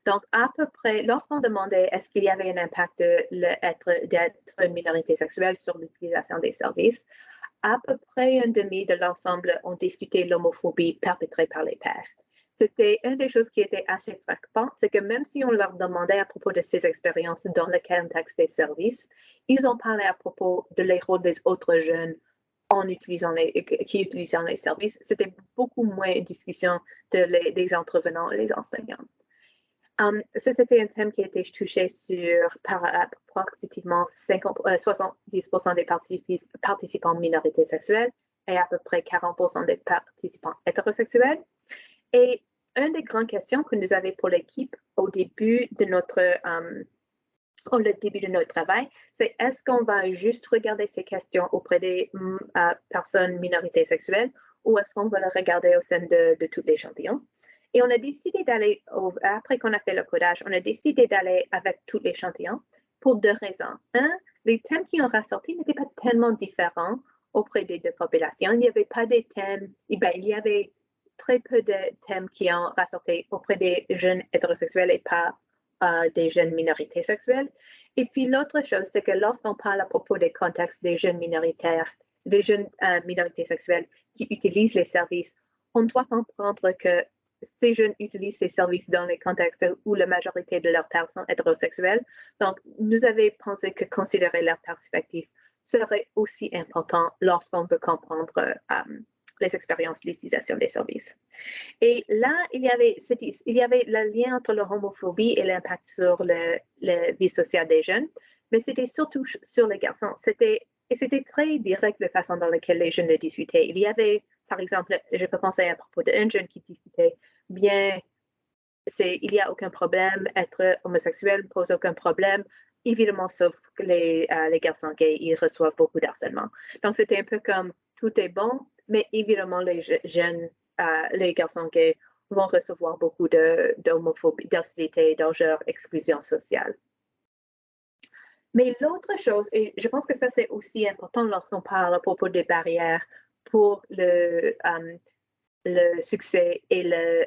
Donc, à peu près, lorsqu'on demandait est-ce qu'il y avait un impact d'être une minorité sexuelle sur l'utilisation des services, à peu près un demi de l'ensemble ont discuté l'homophobie perpétrée par les pères. C'était une des choses qui était assez fréquente, c'est que même si on leur demandait à propos de ces expériences dans le contexte des services, ils ont parlé à propos de les rôles des autres jeunes qui utilisent les services. C'était beaucoup moins une discussion des intervenants et les enseignants. C'était un thème qui a été touché par approximativement 70% des participants minorités sexuelles et à peu près 40% des participants hétérosexuels. Et une des grandes questions que nous avions pour l'équipe au début de notre travail, c'est est-ce qu'on va juste regarder ces questions auprès des personnes minorités sexuelles ou est-ce qu'on va les regarder au sein de tout l'échantillon? Et on a décidé d'aller, après qu'on a fait le codage, on a décidé d'aller avec tout l'échantillon pour deux raisons. Un, les thèmes qui ont ressorti n'étaient pas tellement différents auprès des deux populations. Il n'y avait pas des thèmes, il y avait très peu de thèmes qui ont ressorti auprès des jeunes hétérosexuels et pas des jeunes minorités sexuelles. Et puis l'autre chose, c'est que lorsqu'on parle à propos des contextes des jeunes minorités sexuelles qui utilisent les services, on doit comprendre que ces jeunes utilisent ces services dans les contextes où la majorité de leurs pairs sont hétérosexuels. Donc, nous avons pensé que considérer leur perspective serait aussi important lorsqu'on veut comprendre les expériences d'utilisation des services. Et là, il y avait le lien entre la homophobie et l'impact sur la vie sociale des jeunes, mais c'était surtout sur les garçons. C'était très direct la façon dans laquelle les jeunes le discutaient. Il y avait, par exemple, je peux penser à propos d'un jeune qui discutait bien, il n'y a aucun problème, être homosexuel ne pose aucun problème, évidemment, sauf que les garçons gays, ils reçoivent beaucoup d'harcèlement. Donc, c'était un peu comme tout est bon, mais évidemment, les jeunes, les garçons gays vont recevoir beaucoup d'homophobie, d'hostilité, d'injures, exclusion sociale. Mais l'autre chose, et je pense que ça c'est aussi important lorsqu'on parle à propos des barrières pour le succès et le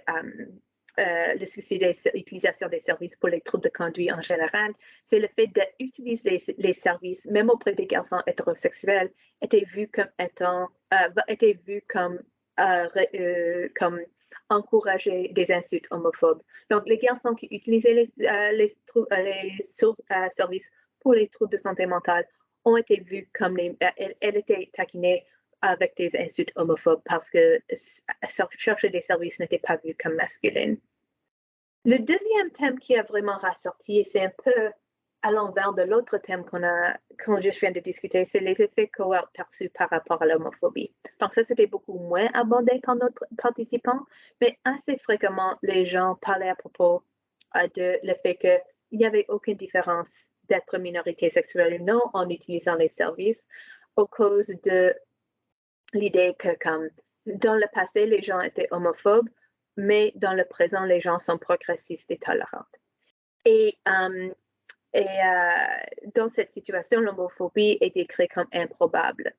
succès de l'utilisation des services pour les troubles de conduite en général, c'est le fait d'utiliser les services, même auprès des garçons hétérosexuels, était vu comme encourager des insultes homophobes. Donc, les garçons qui utilisaient les services pour les troubles de santé mentale ont été vus comme elles étaient taquinées avec des insultes homophobes parce que chercher des services n'était pas vu comme masculin. Le deuxième thème qui a vraiment ressorti, et c'est un peu à l'envers de l'autre thème qu'on juste vient de discuter, c'est les effets cohortes perçus par rapport à l'homophobie. Donc ça, c'était beaucoup moins abordé par notre participant, mais assez fréquemment, les gens parlaient à propos de le fait qu'il n'y avait aucune différence d'être minorité sexuelle ou non en utilisant les services à cause de l'idée que comme dans le passé, les gens étaient homophobes, mais dans le présent, les gens sont progressistes et tolérants. Et dans cette situation, l'homophobie est décrite comme improbable.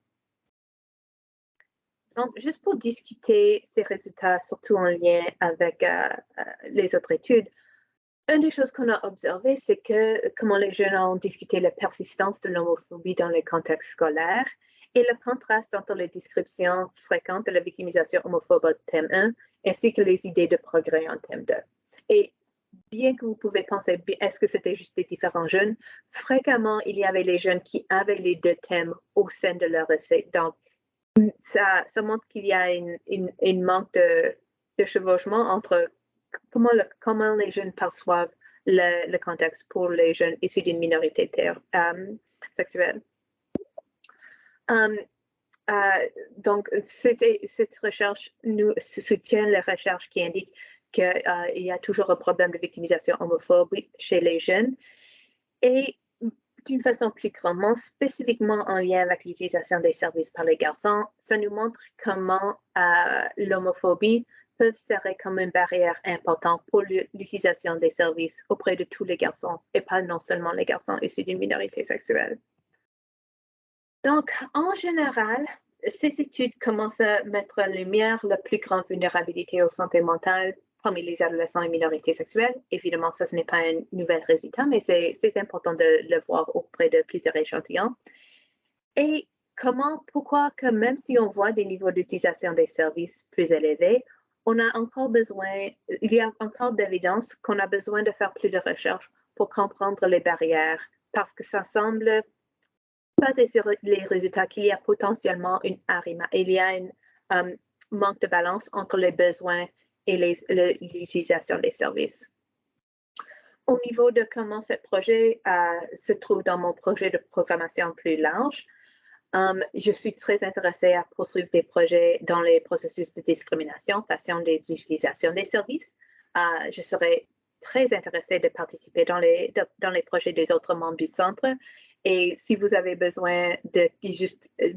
Donc, juste pour discuter ces résultats, surtout en lien avec les autres études, une des choses qu'on a observé, c'est que comment les jeunes ont discuté la persistance de l'homophobie dans les contextes scolaires et le contraste entre les descriptions fréquentes de la victimisation homophobe en thème 1 ainsi que les idées de progrès en thème 2. Et bien que vous pouvez penser, est-ce que c'était juste des différents jeunes, fréquemment, il y avait les jeunes qui avaient les deux thèmes au sein de leur essai. Donc, ça montre qu'il y a une manque de chevauchement entre comment les jeunes perçoivent le contexte pour les jeunes issus d'une minorité sexuelle. Donc, cette recherche nous soutient la recherche qui indique qu'il y a toujours un problème de victimisation homophobe chez les jeunes. Et d'une façon plus grandement, spécifiquement en lien avec l'utilisation des services par les garçons, ça nous montre comment l'homophobie peut servir comme une barrière importante pour l'utilisation des services auprès de tous les garçons et pas non seulement les garçons issus d'une minorité sexuelle. Donc, en général, ces études commencent à mettre en lumière la plus grande vulnérabilité aux santé mentale parmi les adolescents et minorités sexuelles. Évidemment, ça, ce n'est pas un nouvel résultat, mais c'est important de le voir auprès de plusieurs échantillons. Et pourquoi que même si on voit des niveaux d'utilisation des services plus élevés, il y a encore d'évidence qu'on a besoin de faire plus de recherches pour comprendre les barrières, parce que ça semble basé sur les résultats qu'il y a potentiellement il y a un manque de balance entre les besoins et l'utilisation des services. Au niveau de comment ce projet se trouve dans mon projet de programmation plus large, je suis très intéressée à poursuivre des projets dans les processus de discrimination façon des utilisations des services. Je serais très intéressée de participer dans les projets des autres membres du centre. Et si vous avez besoin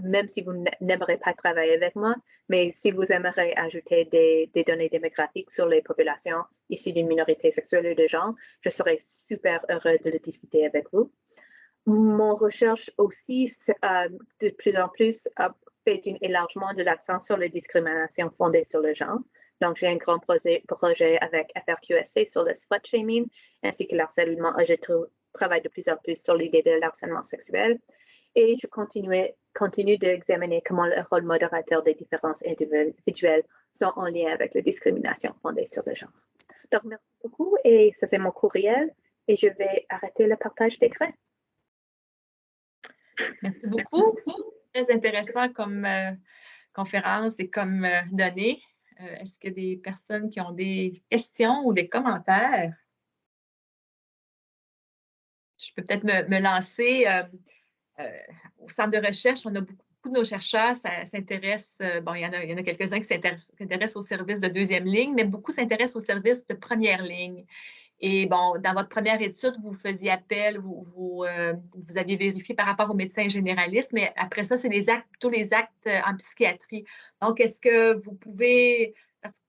même si vous n'aimerez pas travailler avec moi, mais si vous aimeriez ajouter des données démographiques sur les populations issues d'une minorité sexuelle ou de genre, je serais super heureux de le discuter avec vous. Mon recherche aussi, de plus en plus, fait un élargissement de l'accent sur les discriminations fondées sur le genre. Donc, j'ai un grand projet avec FRQSC sur le slut shaming, ainsi que l'harcèlement. Je travaille de plus en plus sur l'idée de l'harcèlement sexuel. et je continue d'examiner comment le rôle modérateur des différences individuelles sont en lien avec la discrimination fondée sur le genre. Donc, merci beaucoup et ça, c'est mon courriel et je vais arrêter le partage d'écran. Merci beaucoup. Très intéressant comme conférence et comme données. Est-ce qu'il y a des personnes qui ont des questions ou des commentaires? Je peux peut-être me lancer. Au centre de recherche, on a beaucoup de nos chercheurs s'intéressent, bon, il y en a quelques-uns qui s'intéressent aux services de deuxième ligne, mais beaucoup s'intéressent aux services de première ligne. Et bon, dans votre première étude, vous faisiez appel, vous aviez vérifié par rapport aux médecins généralistes, mais après ça, c'est plutôt les actes en psychiatrie. Donc, est-ce que vous pouvez, parce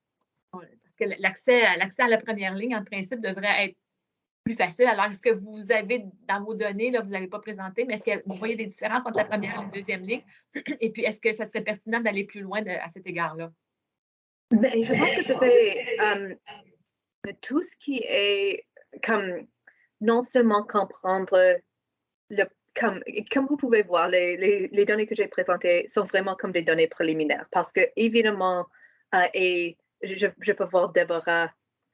que l'accès à la première ligne, en principe, devrait être plus facile. Alors, est-ce que vous avez, dans vos données, là, vous n'avez pas présenté, mais est-ce que vous voyez des différences entre la première et la deuxième ligne? Et puis, est-ce que ça serait pertinent d'aller plus loin à cet égard-là? Ben, je pense que c'est tout ce qui est comme non seulement comprendre comme vous pouvez voir, les données que j'ai présentées sont vraiment comme des données préliminaires parce que évidemment, et je peux voir Déborah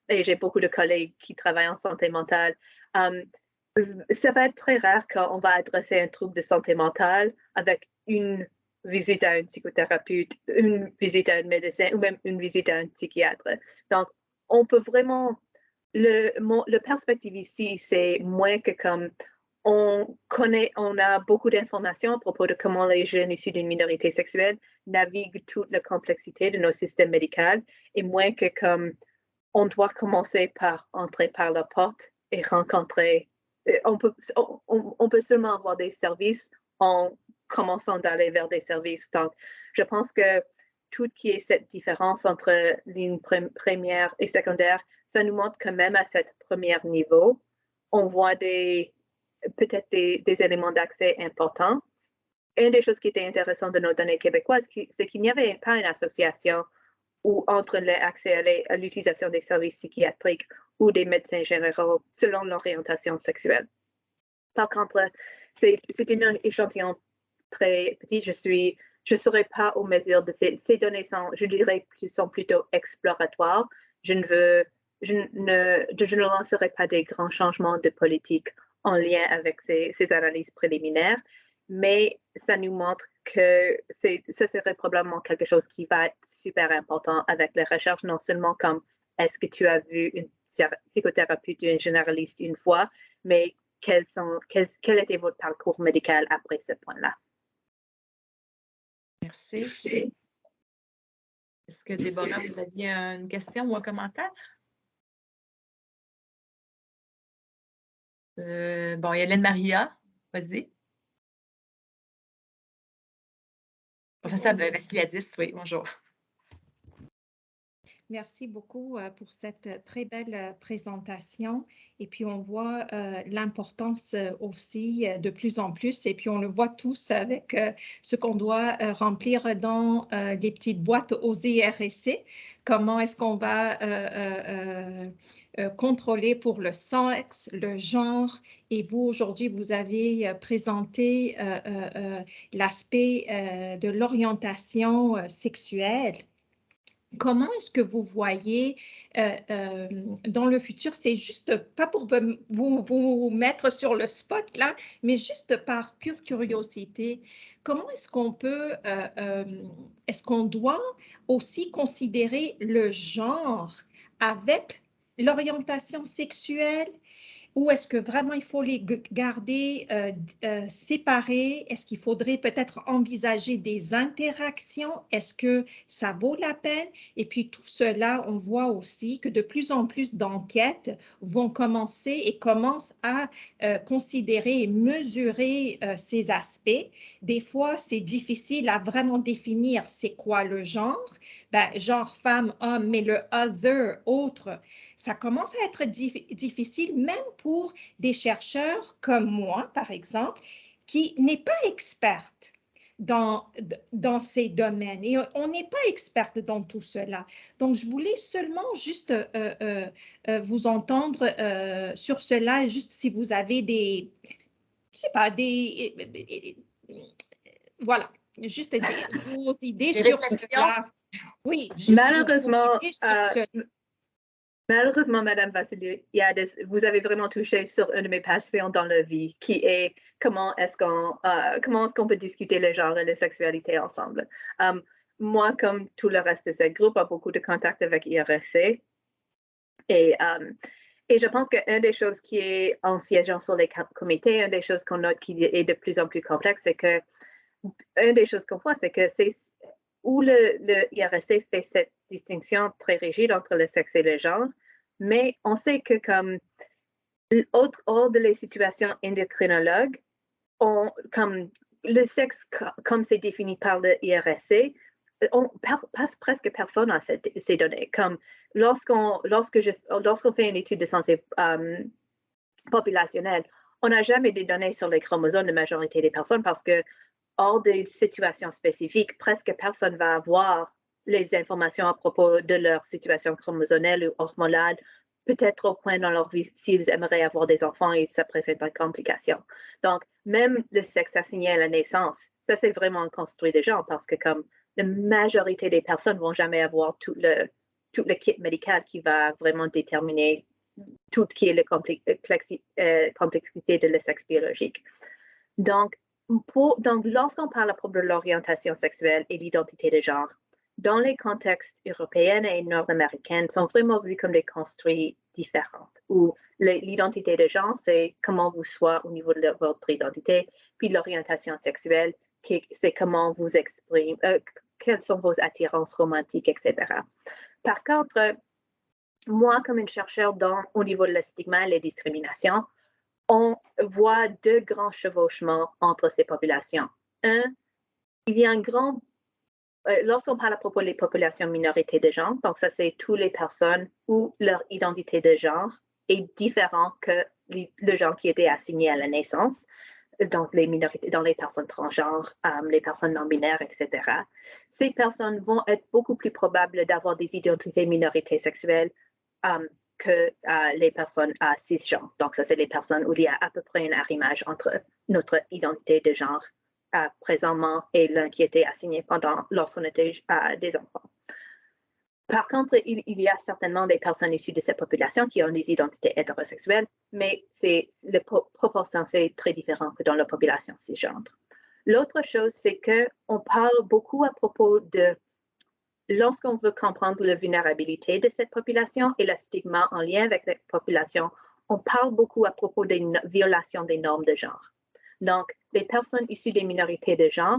et j'ai beaucoup de collègues qui travaillent en santé mentale. Ça va être très rare quand on va adresser un trouble de santé mentale avec une visite à un psychothérapeute, une visite à un médecin ou même une visite à un psychiatre. Donc, on peut vraiment, le perspective ici, c'est moins que comme on a beaucoup d'informations à propos de comment les jeunes issus d'une minorité sexuelle naviguent toute la complexité de nos systèmes médicaux et moins que comme on doit commencer par entrer par la porte et rencontrer. On peut seulement avoir des services en commençant d'aller vers des services. Donc, je pense que tout qui est cette différence entre ligne première et secondaire, ça nous montre que même à ce premier niveau, on voit peut-être des éléments d'accès importants. Une des choses qui était intéressante de nos données québécoises, c'est qu'il n'y avait pas une association ou entre l'accès à l'utilisation des services psychiatriques ou des médecins généraux selon l'orientation sexuelle. Par contre, c'est un échantillon très petit. Je ne serai pas aux mesures de ces données je dirais, sont plutôt exploratoires. Je ne lancerai pas des grands changements de politique en lien avec ces analyses préliminaires, mais ça nous montre que ça serait probablement quelque chose qui va être super important avec les recherches, non seulement comme est-ce que tu as vu une psychothérapeute ou un généraliste une fois, mais quel était votre parcours médical après ce point-là? Merci. Est-ce que Déborah, vous aviez une question ou un commentaire? Bon, Hélène Maria, vas-y. Professeur Vassiliadis, oui, bonjour. Merci beaucoup pour cette très belle présentation. Et puis, on voit l'importance aussi de plus en plus. Et puis, on le voit tous avec ce qu'on doit remplir dans des petites boîtes aux IRSC. Comment est-ce qu'on va contrôler pour le sexe, le genre. Et vous, aujourd'hui, vous avez présenté l'aspect de l'orientation sexuelle. Comment est-ce que vous voyez dans le futur, c'est juste pas pour vous mettre sur le spot là, mais juste par pure curiosité, comment est-ce qu'on peut, est-ce qu'on doit aussi considérer le genre avec l'orientation sexuelle? Ou est-ce que vraiment il faut les garder séparés? Est-ce qu'il faudrait peut-être envisager des interactions? Est-ce que ça vaut la peine? Et puis tout cela, on voit aussi que de plus en plus d'enquêtes vont commencer et commencent à considérer et mesurer ces aspects. Des fois, c'est difficile à vraiment définir c'est quoi le genre. Ben, genre femme, homme, mais le other, autre, ça commence à être difficile même pour des chercheurs comme moi, par exemple, qui n'est pas experte dans ces domaines. Et on n'est pas experte dans tout cela. Donc, je voulais seulement juste vous entendre sur cela, juste si vous avez des, je sais pas, voilà, juste vos idées Des sur réflexions? cela. Oui, juste Malheureusement, vos idées sur cela. Malheureusement, Madame Vassili, vous avez vraiment touché sur une de mes passions dans la vie, qui est comment est-ce qu'on peut discuter le genre et la sexualité ensemble. Moi, comme tout le reste de ce groupe, a beaucoup de contacts avec IRSC. Et je pense qu'une des choses qui est en siégeant sur les comités, une des choses qu'on note qui est de plus en plus complexe, c'est que une des choses qu'on voit, c'est que c'est où le IRSC fait cette distinction très rigide entre le sexe et le genre, mais on sait que comme hors de les situations endocrinologues, comme le sexe comme c'est défini par le IRSC, presque personne a ces données. Comme lorsqu'on fait une étude de santé populationnelle, on n'a jamais des données sur les chromosomes de majorité des personnes parce que hors des situations spécifiques, presque personne va avoir les informations à propos de leur situation chromosomale ou hormonale, peut-être au point dans leur vie s'ils aimeraient avoir des enfants et ça présente une complication. Donc, même le sexe assigné à la naissance, ça c'est vraiment construit de genre parce que comme la majorité des personnes vont jamais avoir tout le kit médical qui va vraiment déterminer tout ce qui est la complexité de le sexe biologique. Donc, lorsqu'on parle à propos de l'orientation sexuelle et l'identité de genre, dans les contextes européens et nord-américains, sont vraiment vus comme des construits différents, où l'identité de genre, c'est comment vous soyez au niveau de votre identité, puis l'orientation sexuelle, c'est comment vous exprimez, quelles sont vos attirances romantiques, etc. Par contre, moi, comme une chercheure au niveau de la stigma et les discriminations, on voit deux grands chevauchements entre ces populations. Un, il y a un grand, lorsqu'on parle à propos des populations minorités de genre, donc ça c'est toutes les personnes où leur identité de genre est différente que le genre qui était assigné à la naissance, donc les minorités, dans les personnes transgenres, les personnes non-binaires, etc. Ces personnes vont être beaucoup plus probables d'avoir des identités minorités sexuelles que les personnes cisgenres. Donc, ça, c'est les personnes où il y a à peu près un arrimage entre notre identité de genre présentement et l'un qui était assigné lorsqu'on était des enfants. Par contre, il y a certainement des personnes issues de cette population qui ont des identités hétérosexuelles, mais la proportion c'est très différent que dans la population cisgenre. L'autre chose, c'est qu'on parle beaucoup à propos de lorsqu'on veut comprendre la vulnérabilité de cette population et le stigma en lien avec la population, on parle beaucoup à propos des violations des normes de genre. Donc, les personnes issues des minorités de genre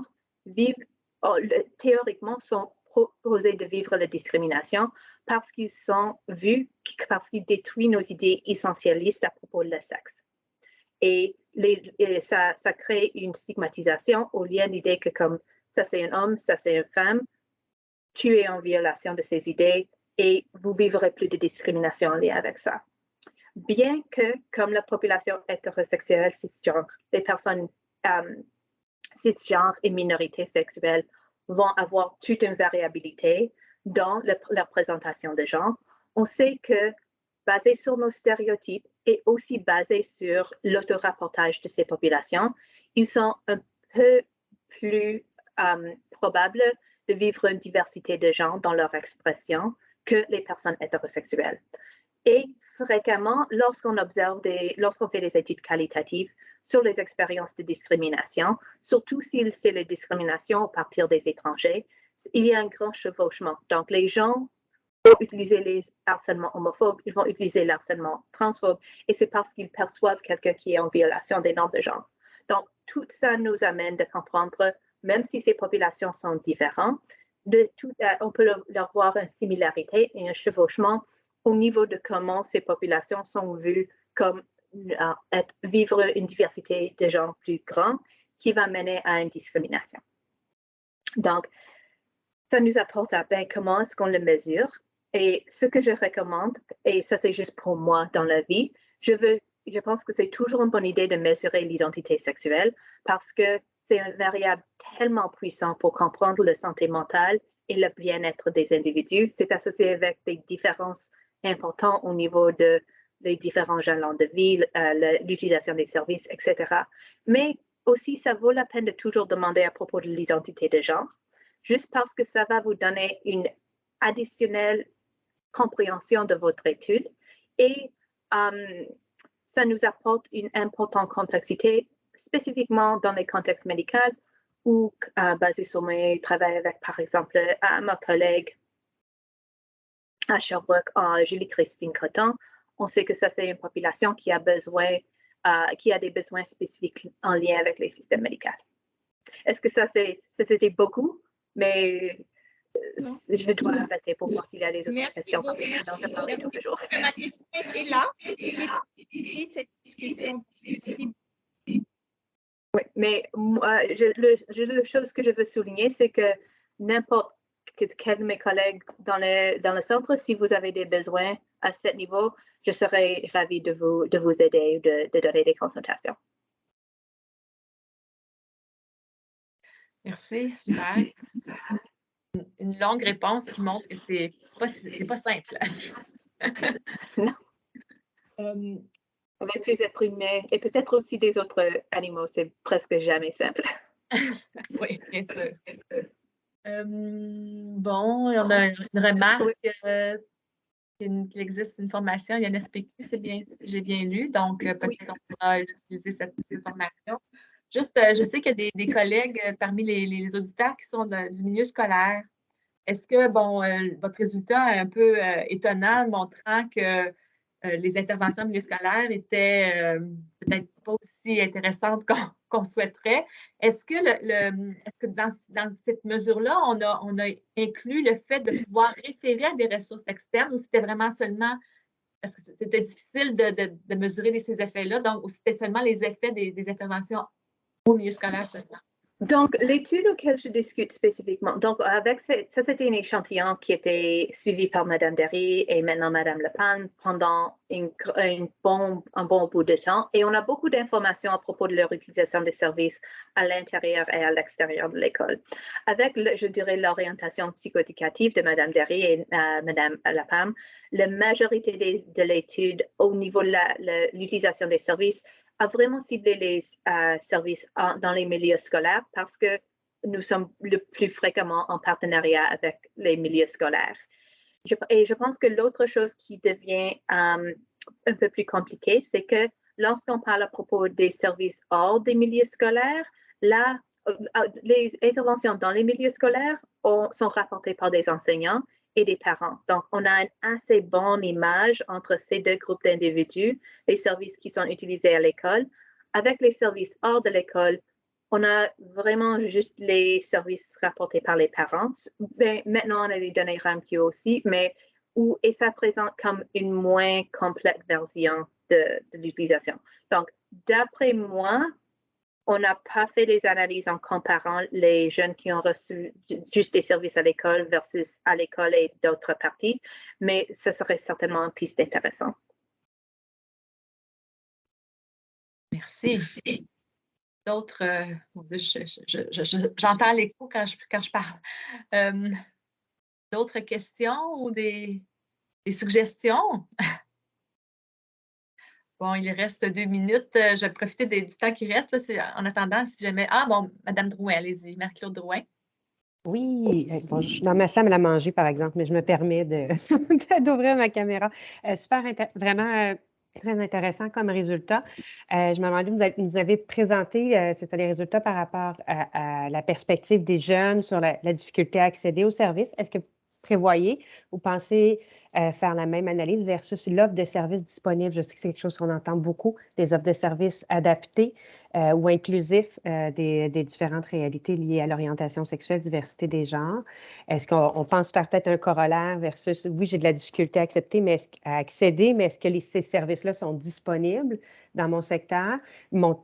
théoriquement sont proposées de vivre la discrimination parce qu'ils sont vus, parce qu'ils détruisent nos idées essentialistes à propos de le sexe. Et ça crée une stigmatisation au lien d'idée que comme ça c'est un homme, ça c'est une femme, tu es en violation de ces idées et vous vivrez plus de discrimination en lien avec ça. Bien que, comme la population hétérosexuelle cisgenre, les personnes cisgenres et minorités sexuelles vont avoir toute une variabilité dans leur présentation de genre, on sait que, basé sur nos stéréotypes et aussi basé sur l'autorapportage de ces populations, ils sont un peu plus probables de vivre une diversité de genre dans leur expression que les personnes hétérosexuelles. Et fréquemment, lorsqu'on fait des études qualitatives sur les expériences de discrimination, surtout si c'est la discrimination à partir des étrangers, il y a un grand chevauchement. Donc, les gens vont utiliser les harcèlements homophobes, ils vont utiliser l'harcèlement transphobe, et c'est parce qu'ils perçoivent quelqu'un qui est en violation des normes de genre. Donc, tout ça nous amène de comprendre, même si ces populations sont différentes, on peut leur voir une similarité et un chevauchement au niveau de comment ces populations sont vues comme vivre une diversité de genre plus grande qui va mener à une discrimination. Donc, ça nous apporte à comment est-ce qu'on le mesure. Et ce que je recommande, et ça c'est juste pour moi dans la vie, je pense que c'est toujours une bonne idée de mesurer l'identité sexuelle parce que c'est un variable tellement puissant pour comprendre la santé mentale et le bien-être des individus. C'est associé avec des différences importantes au niveau des différents jalons de vie, l'utilisation des services, etc. Mais aussi, ça vaut la peine de toujours demander à propos de l'identité de genre, juste parce que ça va vous donner une additionnelle compréhension de votre étude et ça nous apporte une importante complexité, spécifiquement dans les contextes médicaux ou basé sur mes travaux avec, par exemple, ma collègue à Sherbrooke, Julie-Christine Coton. On sait que ça, c'est une population qui a des besoins spécifiques en lien avec les systèmes médicaux. Est-ce que c'était beaucoup? Mais je vais devoir arrêter pour voir s'il y a des autres questions. Ma question est là. Cette discussion. Oui, mais la chose que je veux souligner, c'est que n'importe quel de mes collègues dans le centre, si vous avez des besoins à ce niveau, je serai ravie de vous aider ou de donner des consultations. Merci, super. Une longue réponse qui montre que c'est pas simple. Non. Avec les êtres humains et peut-être aussi des autres animaux, c'est presque jamais simple. Oui, bien sûr. Bon, on a une remarque qu'il existe une formation, il y a une SPQ, c'est bien, si j'ai bien lu, donc peut-être qu'on pourra utiliser cette formation. Juste, je sais qu'il y a des collègues parmi les auditeurs qui sont du milieu scolaire. Est-ce que, bon, votre résultat est un peu étonnant, montrant que les interventions en milieu scolaire étaient peut-être pas aussi intéressantes qu'on souhaiterait. Est-ce que dans cette mesure-là, on a inclus le fait de pouvoir référer à des ressources externes ou c'était vraiment seulement, parce que c'était difficile de mesurer ces effets-là, donc c'était seulement les effets des interventions au milieu scolaire seulement? Donc, l'étude auquel je discute spécifiquement, donc ça c'était un échantillon qui était suivi par Mme Derry et maintenant Mme Lepalme pendant un bon bout de temps. Et on a beaucoup d'informations à propos de leur utilisation des services à l'intérieur et à l'extérieur de l'école. Avec, je dirais, l'orientation psychoéducative de Mme Derry et Mme Lepalme, la majorité de l'étude au niveau de l'utilisation des services a vraiment ciblé les services dans les milieux scolaires parce que nous sommes le plus fréquemment en partenariat avec les milieux scolaires. Et je pense que l'autre chose qui devient un peu plus compliquée, c'est que lorsqu'on parle à propos des services hors des milieux scolaires, là, les interventions dans les milieux scolaires sont rapportées par des enseignants et des parents. Donc, on a une assez bonne image entre ces deux groupes d'individus, les services qui sont utilisés à l'école. Avec les services hors de l'école, on a vraiment juste les services rapportés par les parents. Ben, maintenant, on a les données RAMQ aussi, et ça présente comme une moins complète version de l'utilisation. Donc, d'après moi, on n'a pas fait des analyses en comparant les jeunes qui ont reçu juste des services à l'école versus à l'école et d'autres parties, mais ce serait certainement une piste intéressante. Merci. D'autres, j'entends l'écho quand je parle. D'autres questions ou des suggestions? Bon, il reste 2 minutes. Je vais profiter du temps qui reste. Là, en attendant, si jamais... Ah, bon, Mme Drouin, allez-y. Marie-Claude Drouin. Oui, bon, dans ma salle à manger, par exemple, mais je me permets d'ouvrir ma caméra. Vraiment très intéressant comme résultat. Je me demandais, vous avez présenté, c'était les résultats par rapport à la perspective des jeunes sur la difficulté à accéder aux services. Est-ce que vous prévoyez ou pensez faire la même analyse versus l'offre de services disponible? Je sais que c'est quelque chose qu'on entend beaucoup, des offres de services adaptées ou inclusifs des différentes réalités liées à l'orientation sexuelle, diversité des genres. Est-ce qu'on pense faire peut-être un corollaire versus, oui, j'ai de la difficulté à accéder, mais est-ce que ces services-là sont disponibles dans mon secteur?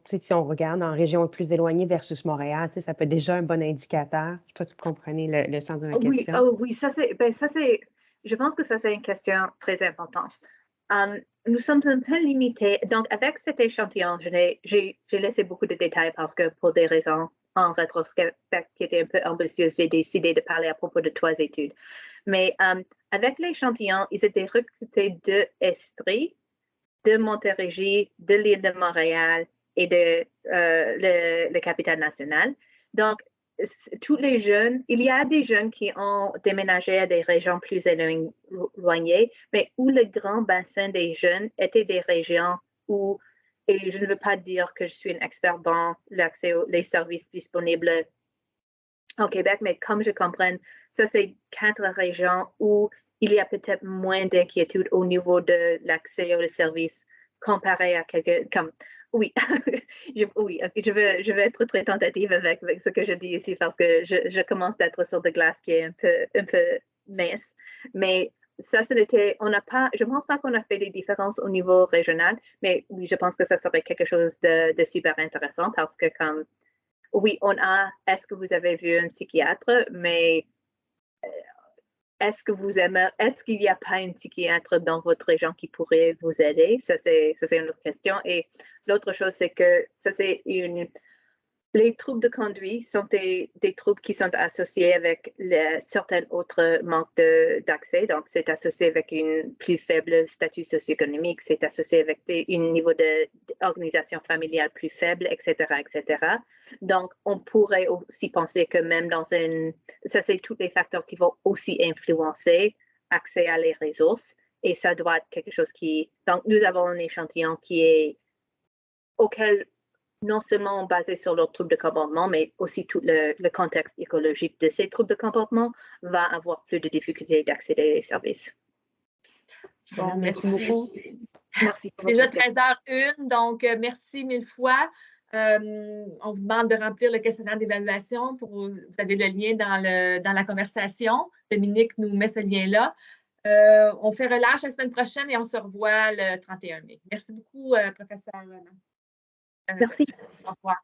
Si on regarde en région plus éloignée versus Montréal, ça peut être déjà un bon indicateur. Je ne sais pas si vous comprenez le sens de ma question. Oui, je pense que ça, c'est une question très importante. Nous sommes un peu limités. Donc, avec cet échantillon, j'ai laissé beaucoup de détails parce que pour des raisons en rétrospect qui étaient un peu ambitieuses, j'ai décidé de parler à propos de 3 études. Mais avec l'échantillon, ils étaient recrutés de Estrie, de Montérégie, de l'île de Montréal et de le capital national. Donc, tous les jeunes, il y a des jeunes qui ont déménagé à des régions plus éloignées, mais où le grand bassin des jeunes était des régions où, et je ne veux pas dire que je suis une experte dans l'accès aux services disponibles au Québec, mais comme je comprends, ça c'est 4 régions où il y a peut-être moins d'inquiétude au niveau de l'accès aux services comparé à quelques, comme, oui, je veux être très tentative avec ce que je dis ici parce que je commence d'être sur de glace qui est un peu mince, mais ça, on n'a pas, je ne pense pas qu'on a fait des différences au niveau régional, mais oui, je pense que ça serait quelque chose de super intéressant parce que comme, oui, est-ce que vous avez vu un psychiatre, mais est-ce qu'il n'y a pas un psychiatre dans votre région qui pourrait vous aider? Ça, c'est une autre question. Et l'autre chose, c'est que les troubles de conduite sont des troubles qui sont associés avec certains autres manques d'accès. Donc, c'est associé avec une plus faible statut socio-économique, c'est associé avec un niveau d'organisation familiale plus faible, etc., etc. Donc, on pourrait aussi penser que même ça, c'est tous les facteurs qui vont aussi influencer l'accès à les ressources. Et ça doit être quelque chose donc, nous avons un échantillon auquel non seulement basé sur leurs troubles de comportement, mais aussi tout le contexte écologique de ces troubles de comportement va avoir plus de difficultés d'accéder aux services. Bon, merci beaucoup. Merci. Déjà 13h01, donc merci 1000 fois. On vous demande de remplir le questionnaire d'évaluation. Vous avez le lien dans la conversation. Dominique nous met ce lien-là. On fait relâche la semaine prochaine et on se revoit le 31 mai. Merci beaucoup, professeur. Merci. Au revoir.